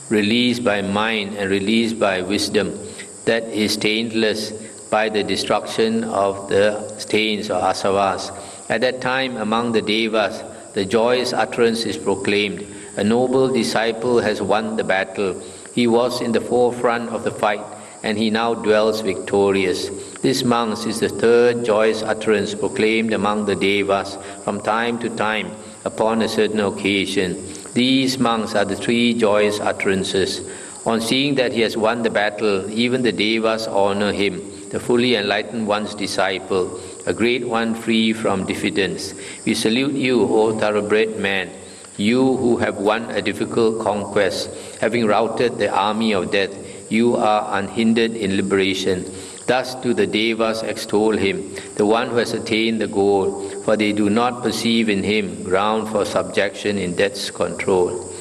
release by mind and release by wisdom, that is taintless by the destruction of the stains or asavas. At that time, among the Devas, the joyous utterance is proclaimed. A noble disciple has won the battle. He was in the forefront of the fight, and he now dwells victorious. This, monks, is the third joyous utterance proclaimed among the Devas from time to time upon a certain occasion. These, monks, are the 3 joyous utterances. On seeing that he has won the battle, even the Devas honor him, the fully enlightened one's disciple, a great one free from diffidence. We salute you, O thoroughbred man, you who have won a difficult conquest, having routed the army of death. You are unhindered in liberation. Thus do the Devas extol him, the one who has attained the goal, for they do not perceive in him ground for subjection in death's control.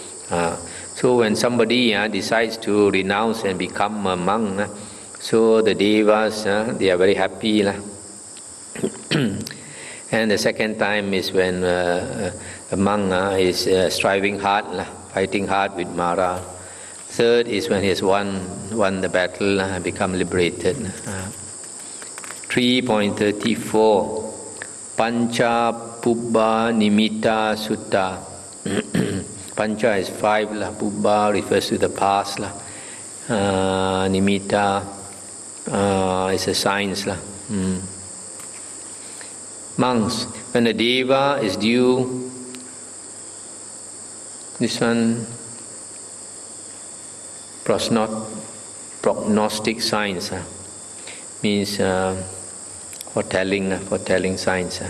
So when somebody decides to renounce and become a monk, So the devas, they are very happy. And the second time is when a monk is striving hard, fighting hard with Mara. Third is when he has won the battle and become liberated. 3.34 Pancha Pubba Nimitta Sutta. Pancha is 5, Pubba refers to the past, Nimitta is a science. Monks, when a deva is due, this one, prognostic signs, means foretelling signs.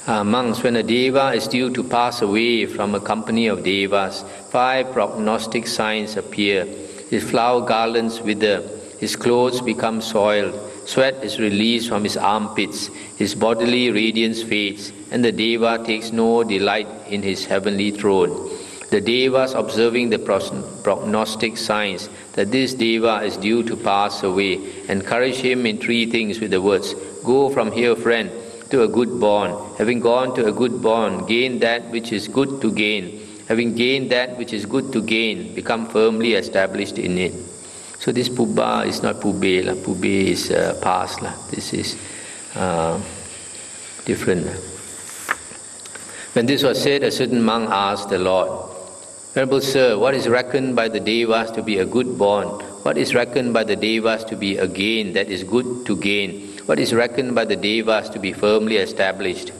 Monks, when a deva is due to pass away from a company of devas, 5 prognostic signs appear. His flower garlands wither, his clothes become soiled, sweat is released from his armpits, his bodily radiance fades, and the deva takes no delight in his heavenly throne. The devas, observing the prognostic signs that this deva is due to pass away, encourage him in 3 things with the words, "Go from here, friend, to a good bond. Having gone to a good bond, gain that which is good to gain. Having gained that which is good to gain, become firmly established in it." So this Pubba is not Pubbe. Pubbe is past. This is different. When this was said, a certain monk asked the Lord, "Venerable Sir, what is reckoned by the devas to be a good bond? What is reckoned by the devas to be a gain that is good to gain? What is reckoned by the devas to be firmly established?"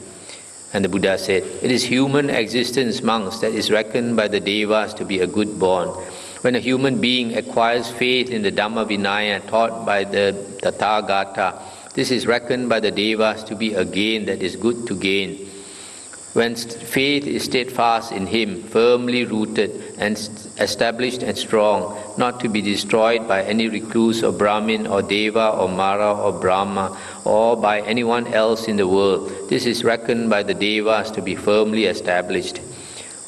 And the Buddha said, "It is human existence, monks, that is reckoned by the devas to be a good bond. When a human being acquires faith in the Dhammavinaya taught by the Tathagata, this is reckoned by the devas to be a gain that is good to gain. When faith is steadfast in him, firmly rooted and established and strong, not to be destroyed by any recluse or Brahmin or Deva or Mara or Brahma or by anyone else in the world, this is reckoned by the devas to be firmly established.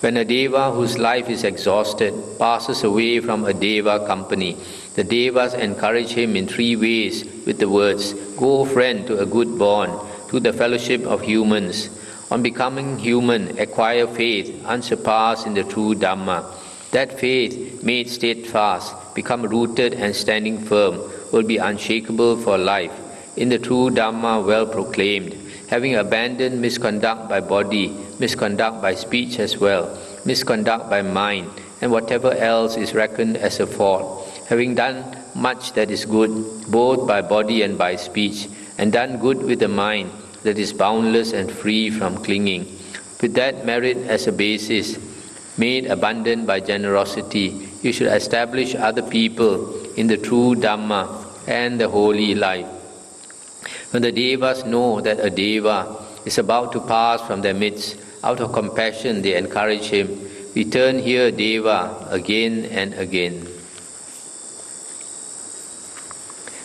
When a deva whose life is exhausted passes away from a deva company, the devas encourage him in 3 ways with the words, "Go, friend, to a good bond, to the fellowship of humans. On becoming human, acquire faith unsurpassed in the true Dhamma. That faith, made steadfast, become rooted and standing firm, will be unshakable for life. In the true Dhamma well proclaimed, having abandoned misconduct by body, misconduct by speech as well, misconduct by mind, and whatever else is reckoned as a fault, having done much that is good, both by body and by speech, and done good with the mind that is boundless and free from clinging. With that merit as a basis, made abundant by generosity, you should establish other people in the true Dhamma and the holy life. When the devas know that a deva is about to pass from their midst, out of compassion they encourage him, "Return here, deva," again and again.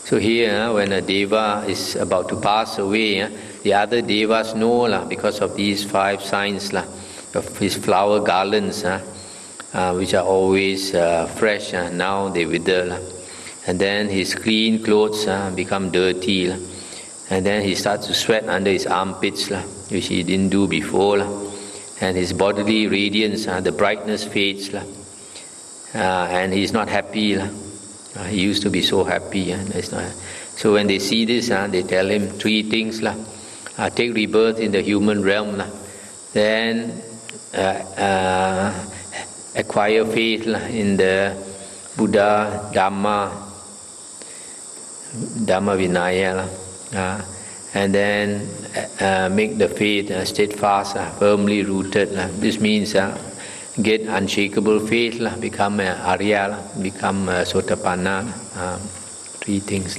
So here, when a deva is about to pass away, the other devas know because of these 5 signs of his flower garlands, which are always fresh. Now they wither, and then his clean clothes become dirty, and then he starts to sweat under his armpits, which he didn't do before, and his bodily radiance, the brightness fades, and he's not happy. He used to be so happy. So when they see this, they tell him 3 things. Take rebirth in the human realm, then acquire faith in the Buddha, Dhamma Vinaya, and then make the faith steadfast, firmly rooted. This means get unshakable faith, become Arya, become Sotapanna. 3 things.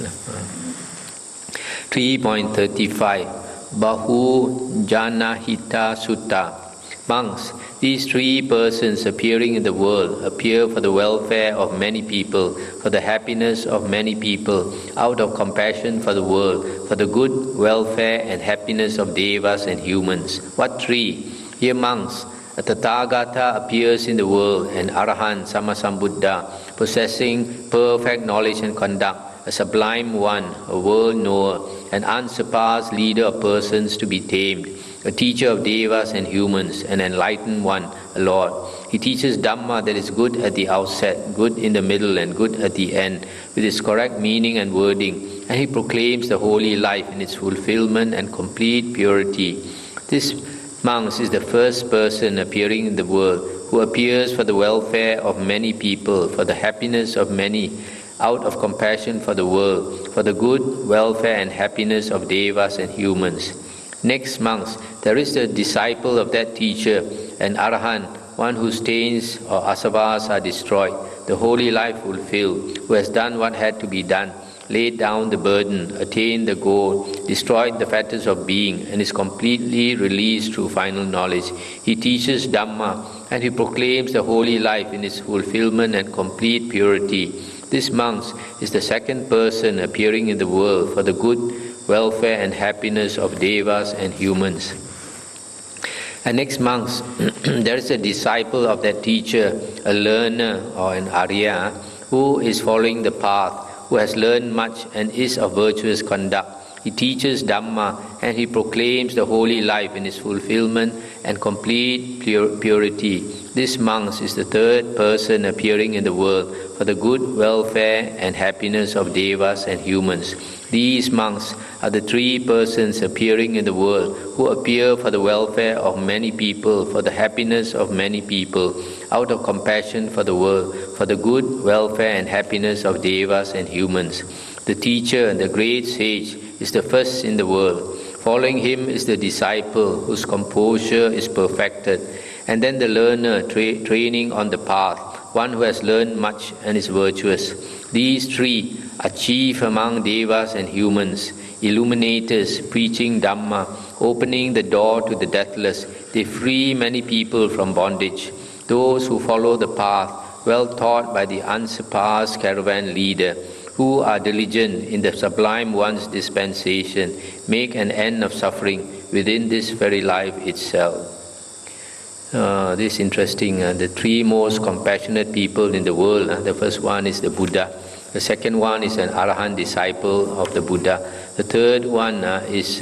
3.35 Bahu Jana Hita Sutta. Monks, these 3 persons appearing in the world appear for the welfare of many people, for the happiness of many people, out of compassion for the world, for the good welfare and happiness of devas and humans. What 3? Here, monks, a Tathagata appears in the world, an Arahant Sammasambuddha, possessing perfect knowledge and conduct, a sublime one, a world knower, an unsurpassed leader of persons to be tamed, a teacher of devas and humans, an enlightened one, a Lord. He teaches Dhamma that is good at the outset, good in the middle, and good at the end, with its correct meaning and wording, and he proclaims the holy life in its fulfillment and complete purity. This monk is the first person appearing in the world, who appears for the welfare of many people, for the happiness of many, out of compassion for the world, for the good, welfare and happiness of devas and humans. Next monks, there is the disciple of that teacher, an Arahant, one whose stains or asavas are destroyed, the holy life fulfilled, who has done what had to be done, laid down the burden, attained the goal, destroyed the fetters of being, and is completely released through final knowledge. He teaches Dhamma, and he proclaims the holy life in its fulfillment and complete purity. This monk is the second person appearing in the world for the good, welfare and happiness of devas and humans. And next monks, there is a disciple of that teacher, a learner or an Arya, who is following the path, who has learned much and is of virtuous conduct. He teaches Dhamma and he proclaims the holy life in its fulfillment and complete purity. This monk is the third person appearing in the world for the good, welfare and happiness of devas and humans. These monks are the three persons appearing in the world who appear for the welfare of many people, for the happiness of many people, out of compassion for the world, for the good, welfare and happiness of devas and humans. The teacher, the great sage, is the first in the world. Following him is the disciple whose composure is perfected, and then the learner training on the path, one who has learned much and is virtuous. These three are chief among devas and humans, illuminators preaching Dhamma, opening the door to the deathless. They free many people from bondage. Those who follow the path, well taught by the unsurpassed caravan leader, who are diligent in the Sublime One's dispensation, make an end of suffering within this very life itself. This is interesting. The three most compassionate people in the world. The first one is the Buddha. The second one is an Arahant disciple of the Buddha. The third one is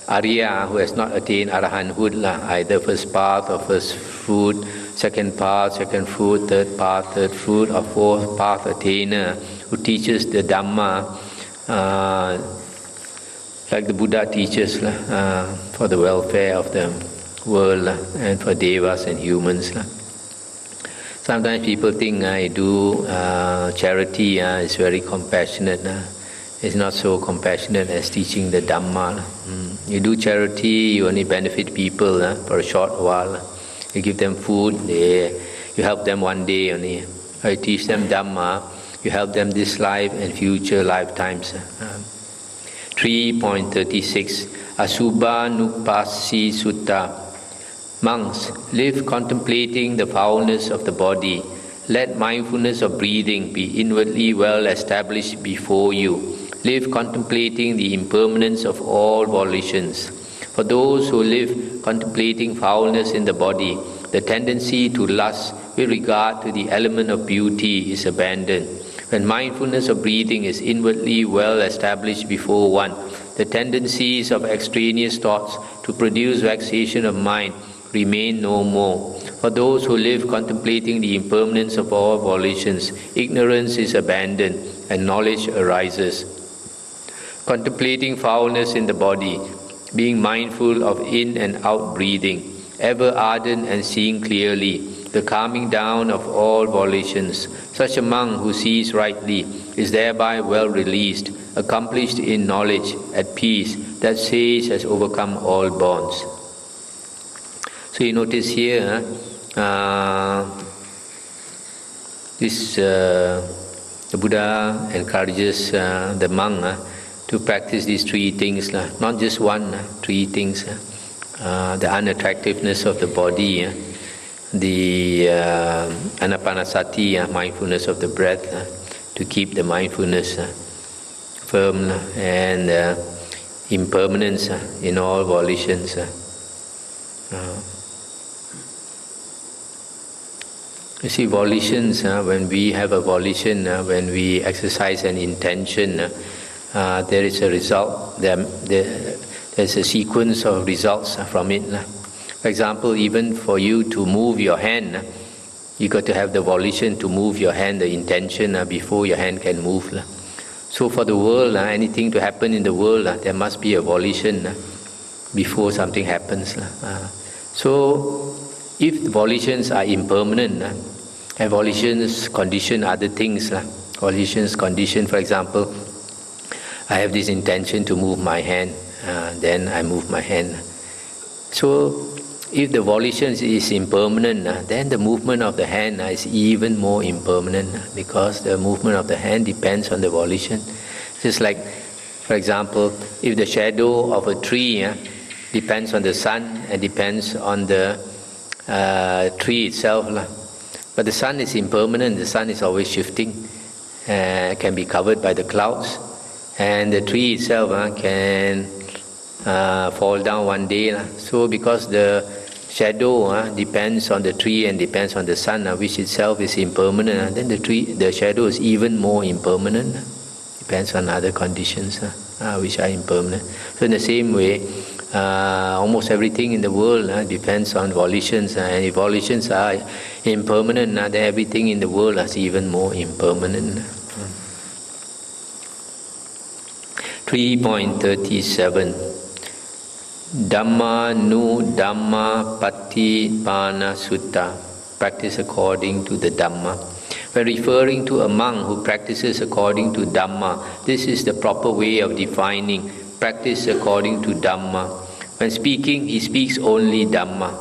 Arya, who has not attained Arahanthood, either first path or first fruit, second path, second fruit, third path, third fruit, or fourth path attainer, who teaches the Dhamma like the Buddha teaches for the welfare of the world and for devas and humans. Sometimes people think I do charity is very compassionate. It's not so compassionate as teaching the Dhamma. You do charity, you only benefit people for a short while. You give them food, you help them one day only. Or you teach them Dhamma, you help them this life and future lifetimes. 3.36 Asubha Nupasi Sutta. Monks, live contemplating the foulness of the body. Let mindfulness of breathing be inwardly well established before you. Live contemplating the impermanence of all volitions. For those who live contemplating foulness in the body, the tendency to lust with regard to the element of beauty is abandoned. When mindfulness of breathing is inwardly well established before one, the tendencies of extraneous thoughts to produce vexation of mind remain no more. For those who live contemplating the impermanence of all volitions, ignorance is abandoned and knowledge arises. Contemplating foulness in the body, being mindful of in and out breathing, ever ardent and seeing clearly, the calming down of all volitions. Such a monk who sees rightly is thereby well released, accomplished in knowledge, at peace. That sage has overcome all bonds. So you notice here, the Buddha encourages the monk to practice these three things, not just one, three things. The unattractiveness of the body, the anapanasati, mindfulness of the breath, to keep the mindfulness firm, and impermanence in all volitions. You see, volitions, when we have a volition, when we exercise an intention, there is a result, there's a sequence of results from it. For example, even for you to move your hand, you got to have the volition to move your hand, the intention before your hand can move. So for the world, anything to happen in the world, there must be a volition before something happens. So if the volitions are impermanent, and volitions condition other things. Volitions condition, for example, I have this intention to move my hand, then I move my hand. So if the volition is impermanent, then the movement of the hand is even more impermanent, because the movement of the hand depends on the volition. Just like, for example, if the shadow of a tree depends on the sun and depends on the tree itself. But the sun is impermanent, the sun is always shifting, can be covered by the clouds, and the tree itself can fall down one day. So because the shadow depends on the tree and depends on the sun, which itself is impermanent, then the shadow is even more impermanent. Depends on other conditions which are impermanent. So in the same way, almost everything in the world depends on volitions, and if volitions are impermanent, then everything in the world is even more impermanent. 3.37 Dhamma nu Dhamma Patipana Sutta, practice according to the Dhamma. When referring to a monk who practices according to Dhamma, this is the proper way of defining practice according to Dhamma. When speaking, he speaks only Dhamma,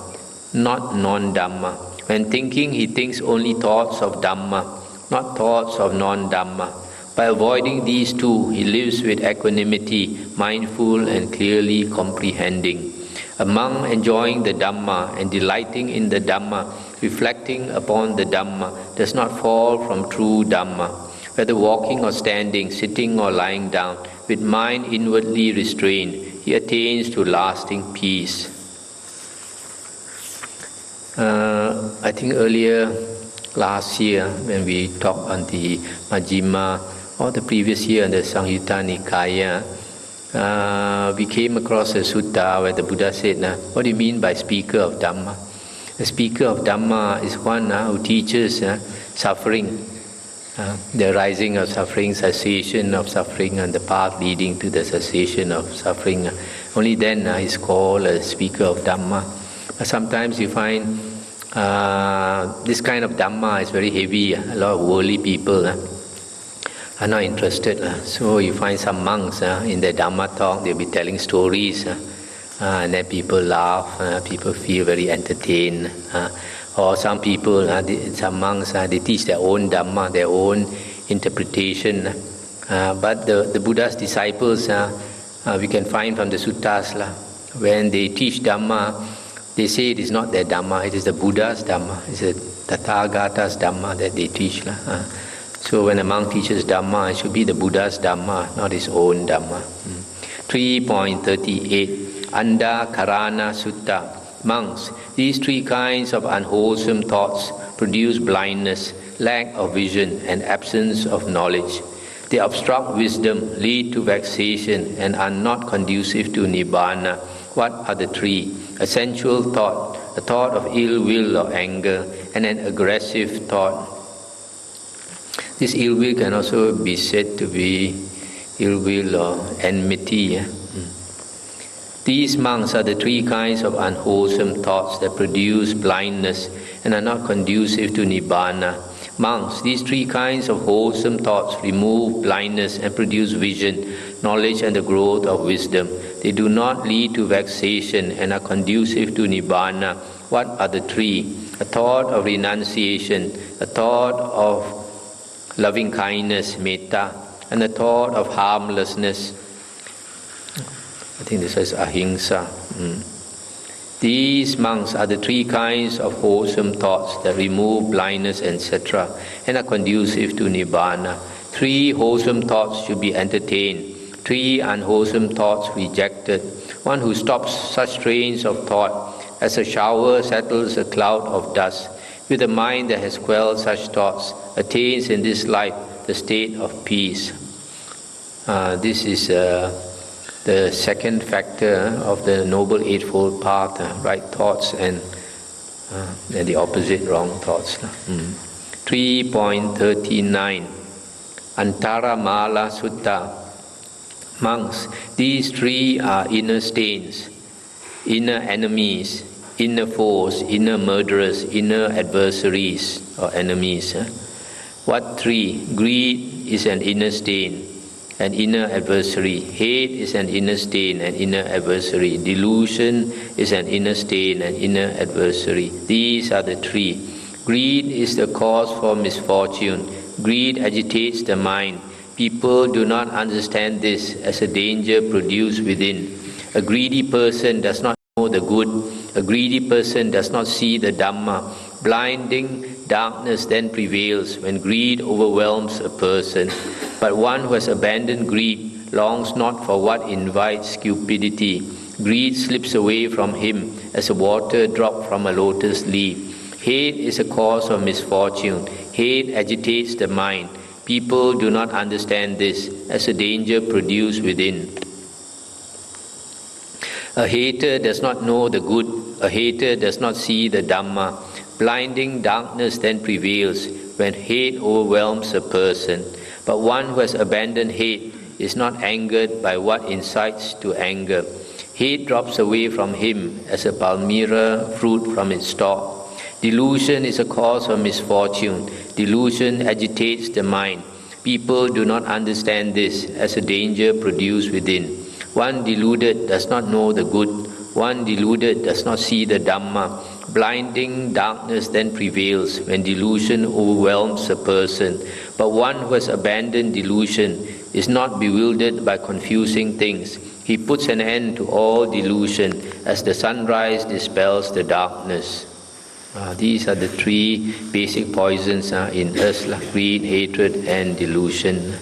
not non-Dhamma. When thinking, he thinks only thoughts of Dhamma, not thoughts of non-Dhamma. By avoiding these two, he lives with equanimity, mindful and clearly comprehending. A monk enjoying the Dhamma and delighting in the Dhamma, reflecting upon the Dhamma, does not fall from true Dhamma. Whether walking or standing, sitting or lying down, with mind inwardly restrained, he attains to lasting peace. I think earlier last year, when we talked on the Majjhima, or the previous year on the Samyutta Nikaya, we came across a sutta where the Buddha said, what do you mean by speaker of Dhamma? The speaker of Dhamma is one who teaches suffering, the arising of suffering, cessation of suffering, and the path leading to the cessation of suffering. Only then is called a speaker of Dhamma. But sometimes you find this kind of Dhamma is very heavy. A lot of worldly people are not interested. So you find some monks in their Dhamma talk, they'll be telling stories, and then people laugh, people feel very entertained. Or some people, some monks, they teach their own Dhamma, their own interpretation. But the Buddha's disciples, we can find from the suttas, when they teach Dhamma, they say it is not their Dhamma, it is the Buddha's Dhamma, it's the Tathagata's Dhamma that they teach. So when a monk teaches Dhamma, it should be the Buddha's Dhamma, not his own Dhamma. 3.38 Anda Karana Sutta. Monks, these three kinds of unwholesome thoughts produce blindness, lack of vision, and absence of knowledge. They obstruct wisdom, lead to vexation, and are not conducive to Nibbana. What are the three? A sensual thought, a thought of ill will or anger, and an aggressive thought. This ill will can also be said to be ill will or enmity. These monks are the three kinds of unwholesome thoughts that produce blindness and are not conducive to Nibbana. Monks, these three kinds of wholesome thoughts remove blindness and produce vision, knowledge and the growth of wisdom. They do not lead to vexation and are conducive to Nibbana. What are the three? A thought of renunciation, a thought of loving kindness, metta, and a thought of harmlessness. I think this is ahimsa. These monks are the three kinds of wholesome thoughts that remove blindness, etc., and are conducive to Nibbana. 3 wholesome thoughts should be entertained, 3 unwholesome thoughts rejected. One who stops such trains of thought as a shower settles a cloud of dust, with a mind that has quelled such thoughts, attains in this life the state of peace. This is the second factor of the Noble Eightfold Path, right thoughts and the opposite, wrong thoughts. 3.39 Antara Mala Sutta. Monks, these three are inner stains, inner enemies, inner foes, inner murderers, inner adversaries or enemies. What three? Greed is an inner stain, an inner adversary. Hate is an inner stain, an inner adversary. Delusion is an inner stain, an inner adversary. These are the three. Greed is the cause for misfortune. Greed agitates the mind. People do not understand this as a danger produced within. A greedy person does not know the good. A greedy person does not see the Dhamma. Blinding darkness then prevails when greed overwhelms a person. But one who has abandoned greed longs not for what invites cupidity. Greed slips away from him as a water drop from a lotus leaf. Hate is a cause of misfortune. Hate agitates the mind. People do not understand this as a danger produced within. A hater does not know the good. A hater does not see the Dhamma. Blinding darkness then prevails when hate overwhelms a person. But one who has abandoned hate is not angered by what incites to anger. Hate drops away from him as a palmyra fruit from its stalk. Delusion is a cause of misfortune. Delusion agitates the mind. People do not understand this as a danger produced within. One deluded does not know the good. One deluded does not see the Dhamma. Blinding darkness then prevails when delusion overwhelms a person. But one who has abandoned delusion is not bewildered by confusing things. He puts an end to all delusion as the sunrise dispels the darkness. These are the three basic poisons in us, greed, hatred and delusion.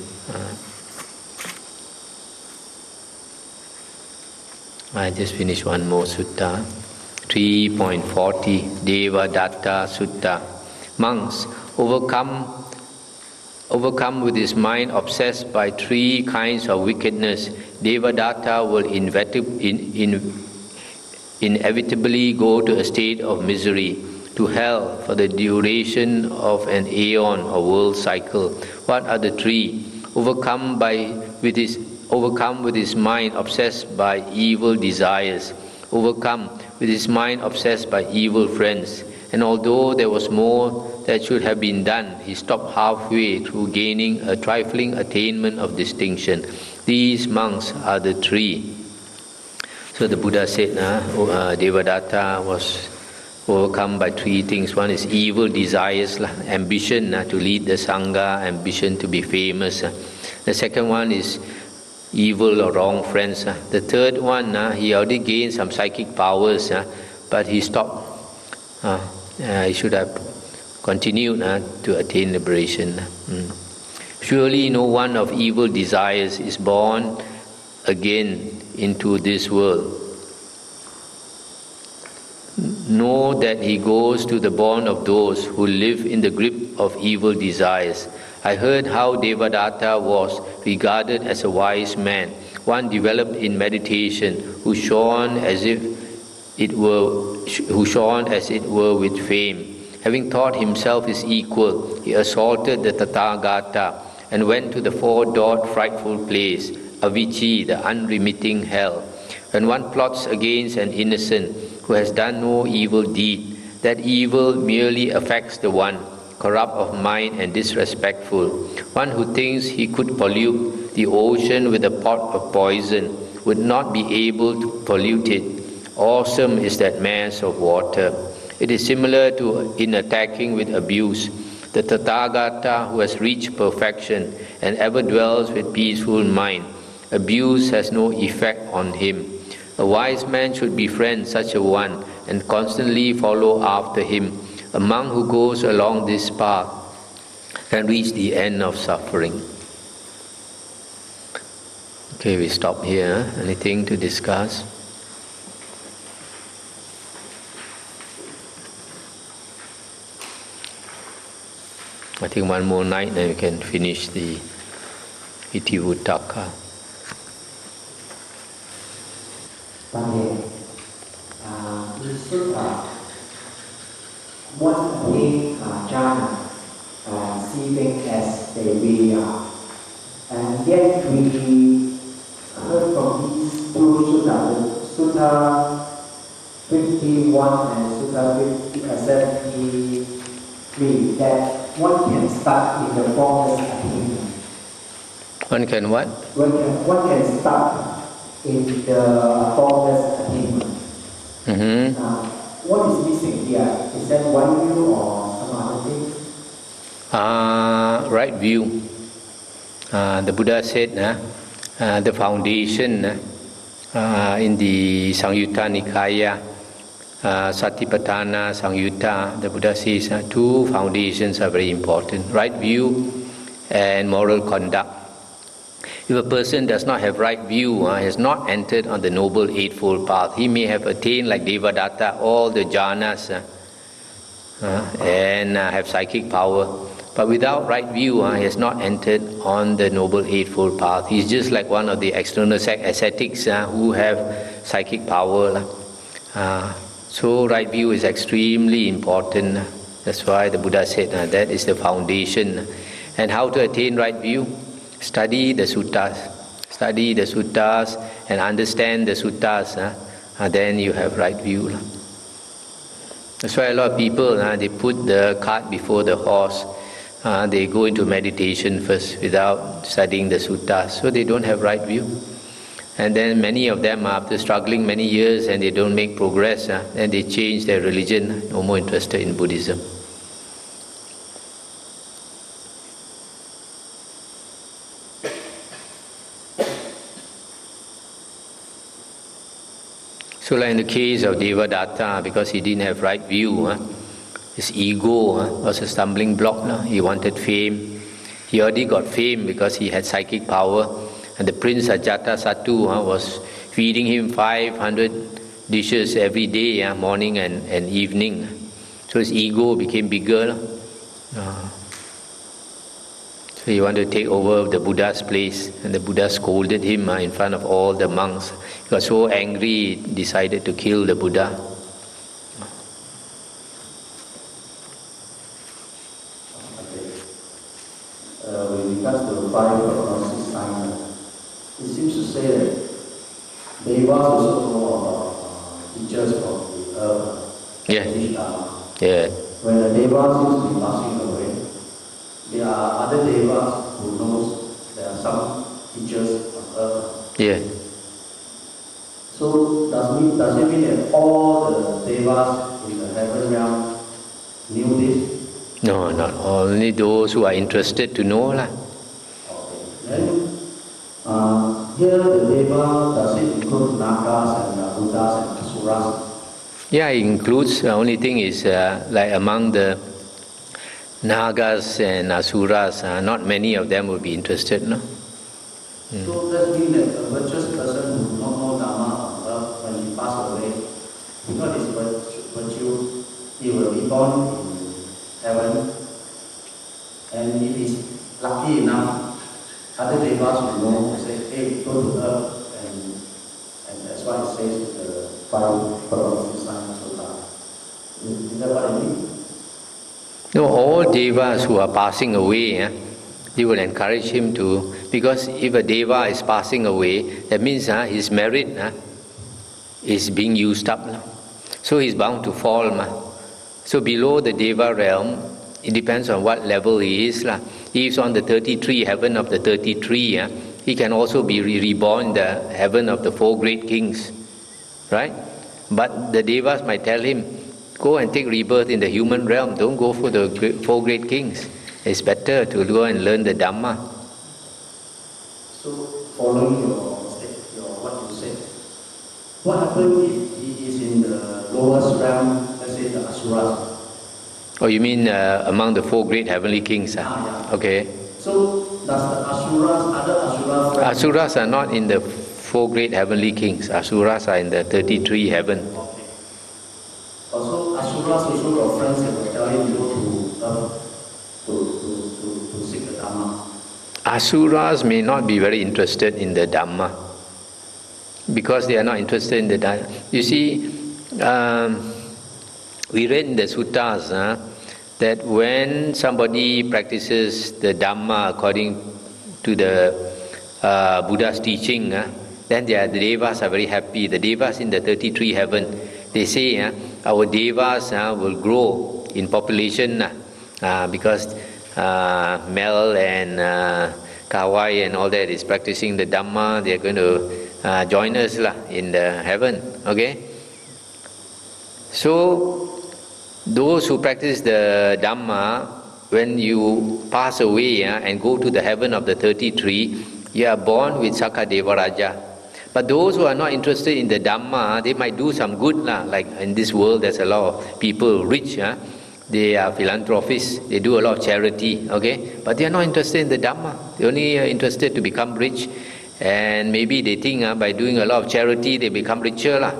I just finished one more sutta. 3.40 Devadatta Sutta. Monks, overcome with his mind obsessed by three kinds of wickedness, Devadatta will inevitably go to a state of misery, to hell for the duration of an aeon or world cycle. What are the three? Overcome with his mind obsessed by evil desires, overcome with his mind obsessed by evil friends. And although there was more that should have been done, he stopped halfway through gaining a trifling attainment of distinction. These monks are the three. So the Buddha said, Devadatta was overcome by three things. One is evil desires, ambition to lead the Sangha, ambition to be famous. The second one is evil or wrong friends. The third one, he already gained some psychic powers, but he stopped. He should have continued to attain liberation. Surely no one of evil desires is born again into this world. Know that he goes to the bourne of those who live in the grip of evil desires. I heard how Devadatta was regarded as a wise man, one developed in meditation, who shone as it were with fame. Having thought himself his equal, he assaulted the Tathagata and went to the four-doored frightful place, Avici, the unremitting hell. When one plots against an innocent who has done no evil deed, that evil merely affects the one, corrupt of mind and disrespectful. One who thinks he could pollute the ocean with a pot of poison would not be able to pollute it. Awesome is that mass of water. It is similar to in attacking with abuse. The Tathagata who has reached perfection and ever dwells with peaceful mind, abuse has no effect on him. A wise man should befriend such a one and constantly follow after him. A monk who goes along this path can reach the end of suffering. Okay, we stop here. Anything to discuss? I think one more night, then we can finish the Itivuttaka. In Sutta, one attains jhana, seeing as they really are. And yet we heard from these two suttas, Sutta 51 and Sutta 73, that one can start in the formless attainment. One can what? One can start in the formless attainment. What is missing here? Is that one view or some other thing? Right view. The Buddha said the foundation in the Samyutta Nikaya, Satipatthana, Samyutta, the Buddha says two foundations are very important: right view and moral conduct. If a person does not have right view, has not entered on the Noble Eightfold Path, he may have attained, like Devadatta, all the jhanas and have psychic power. But without right view, he has not entered on the Noble Eightfold Path. He's just like one of the external ascetics who have psychic power. So right view is extremely important. That's why the Buddha said that is the foundation. And how to attain right view? Study the suttas. Study the suttas and understand the suttas. Then you have right view. That's why a lot of people, they put the cart before the horse. They go into meditation first without studying the suttas. So they don't have right view. And then many of them, after struggling many years and they don't make progress, then they change their religion, no more interested in Buddhism. So like in the case of Devadatta, because he didn't have right view, his ego was a stumbling block. He wanted fame. He already got fame because he had psychic power. And the Prince Ajatasattu was feeding him 500 dishes every day, morning and evening. So his ego became bigger. So he wanted to take over the Buddha's place, and the Buddha scolded him in front of all the monks. He got so angry, he decided to kill the Buddha. With regards to the five prognosis signs, it seems to say that Devas also know about teachers from the earth. Yeah. When the Devas seems to be passing away, there are other Devas who knows there are some teachers on earth. Yeah. So does it mean that all the Devas in the heaven realm knew this? No, not only those who are interested to know. Okay. Then here the Deva, does it include Nagas and Buddhas and Asuras? Yeah, it includes, the only thing is like among the Nagas and Asuras, not many of them will be interested, no? So that means that a virtuous person who does not know Dhamma on earth, when he passes away, because his virtue, he will be born in heaven, and if he's lucky enough, other Devas will know and say, hey, go to earth, and that's why it says the five prognosis signs Sutta. Is that what I mean? No, all Devas who are passing away, they will encourage him to, because if a Deva is passing away, that means his merit is being used up. So he's bound to fall. So below the Deva realm, it depends on what level he is. If he's on the 33 heaven of the 33, he can also be reborn in the heaven of the 4 great kings. Right? But the Devas might tell him, go and take rebirth in the human realm. Don't go for the 4 great kings. It's better to go and learn the Dhamma. So, following what you said, what happens if he is in the lowest realm, let's say the Asuras? Oh, you mean among the 4 great heavenly kings? Yeah. Okay. So, does the other Asuras... Asuras are not in the 4 great heavenly kings. Asuras are in the 33 heaven. Okay. Also, Asuras also got friends that will tell him to go to Asuras may not be very interested in the Dhamma because they are not interested in the Dhamma. You see, we read in the suttas that when somebody practices the Dhamma according to the Buddha's teaching, then the devas are very happy. The devas in the 33 heaven, they say our devas will grow in population because Mel and Kawai and all that is practicing the Dhamma. They are going to join us in the heaven. Okay? So, those who practice the Dhamma, when you pass away and go to the heaven of the 33, you are born with Sakka Devaraja. But those who are not interested in the Dhamma, they might do some good. Like in this world, there's a lot of people rich. They are philanthropists. They do a lot of charity. Okay? But they are not interested in the Dhamma. They only are interested to become rich. And maybe they think by doing a lot of charity, they become richer.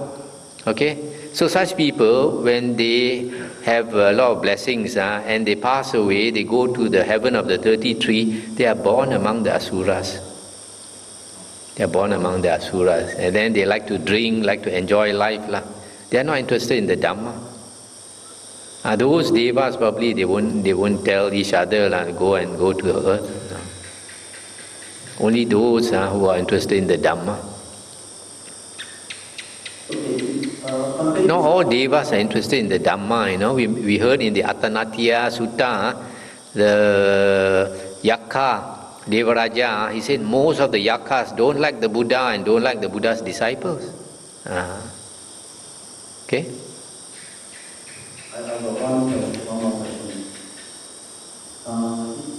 Okay? So such people, when they have a lot of blessings and they pass away, they go to the heaven of the 33, they are born among the Asuras. They are born among the Asuras. And then they like to drink, like to enjoy life. They are not interested in the Dhamma. Those devas probably they won't tell each other go to the earth. No. Only those who are interested in the Dhamma. Not all devas are interested in the Dhamma. We heard in the Attanatiya Sutta, the Yakka Devaraja, he said most of the Yakkas don't like the Buddha and don't like the Buddha's disciples. Okay? I have one more question.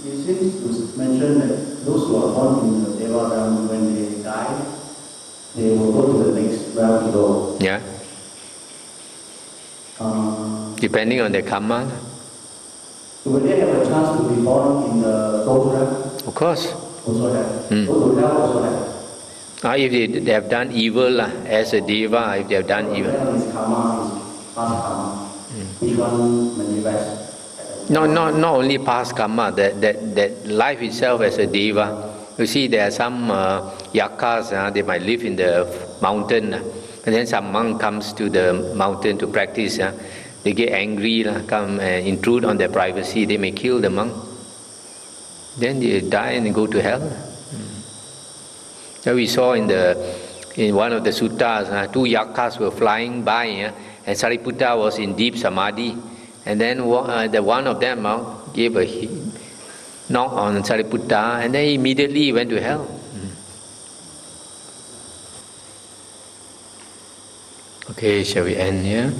It seems to mention that those who are born in the Devadam, when they die, they will go to the next realm below. Yeah. Depending on their karma. Will they have a chance to be born in the those realm? Of course. Also have. Those who have also have. If they have done evil as a deva, if they have done evil. His karma is past karma. Which one manifests? No, not only past karma, that life itself as a deva. You see, there are some yakkas, they might live in the mountain, and then some monk comes to the mountain to practice. They get angry, come and intrude on their privacy. They may kill the monk. Then they die and go to hell. We saw in one of the suttas, two yakkas were flying by, and Sariputta was in deep samadhi. And then the one of them gave a knock on Sariputta, and then immediately he went to hell. Okay, shall we end here?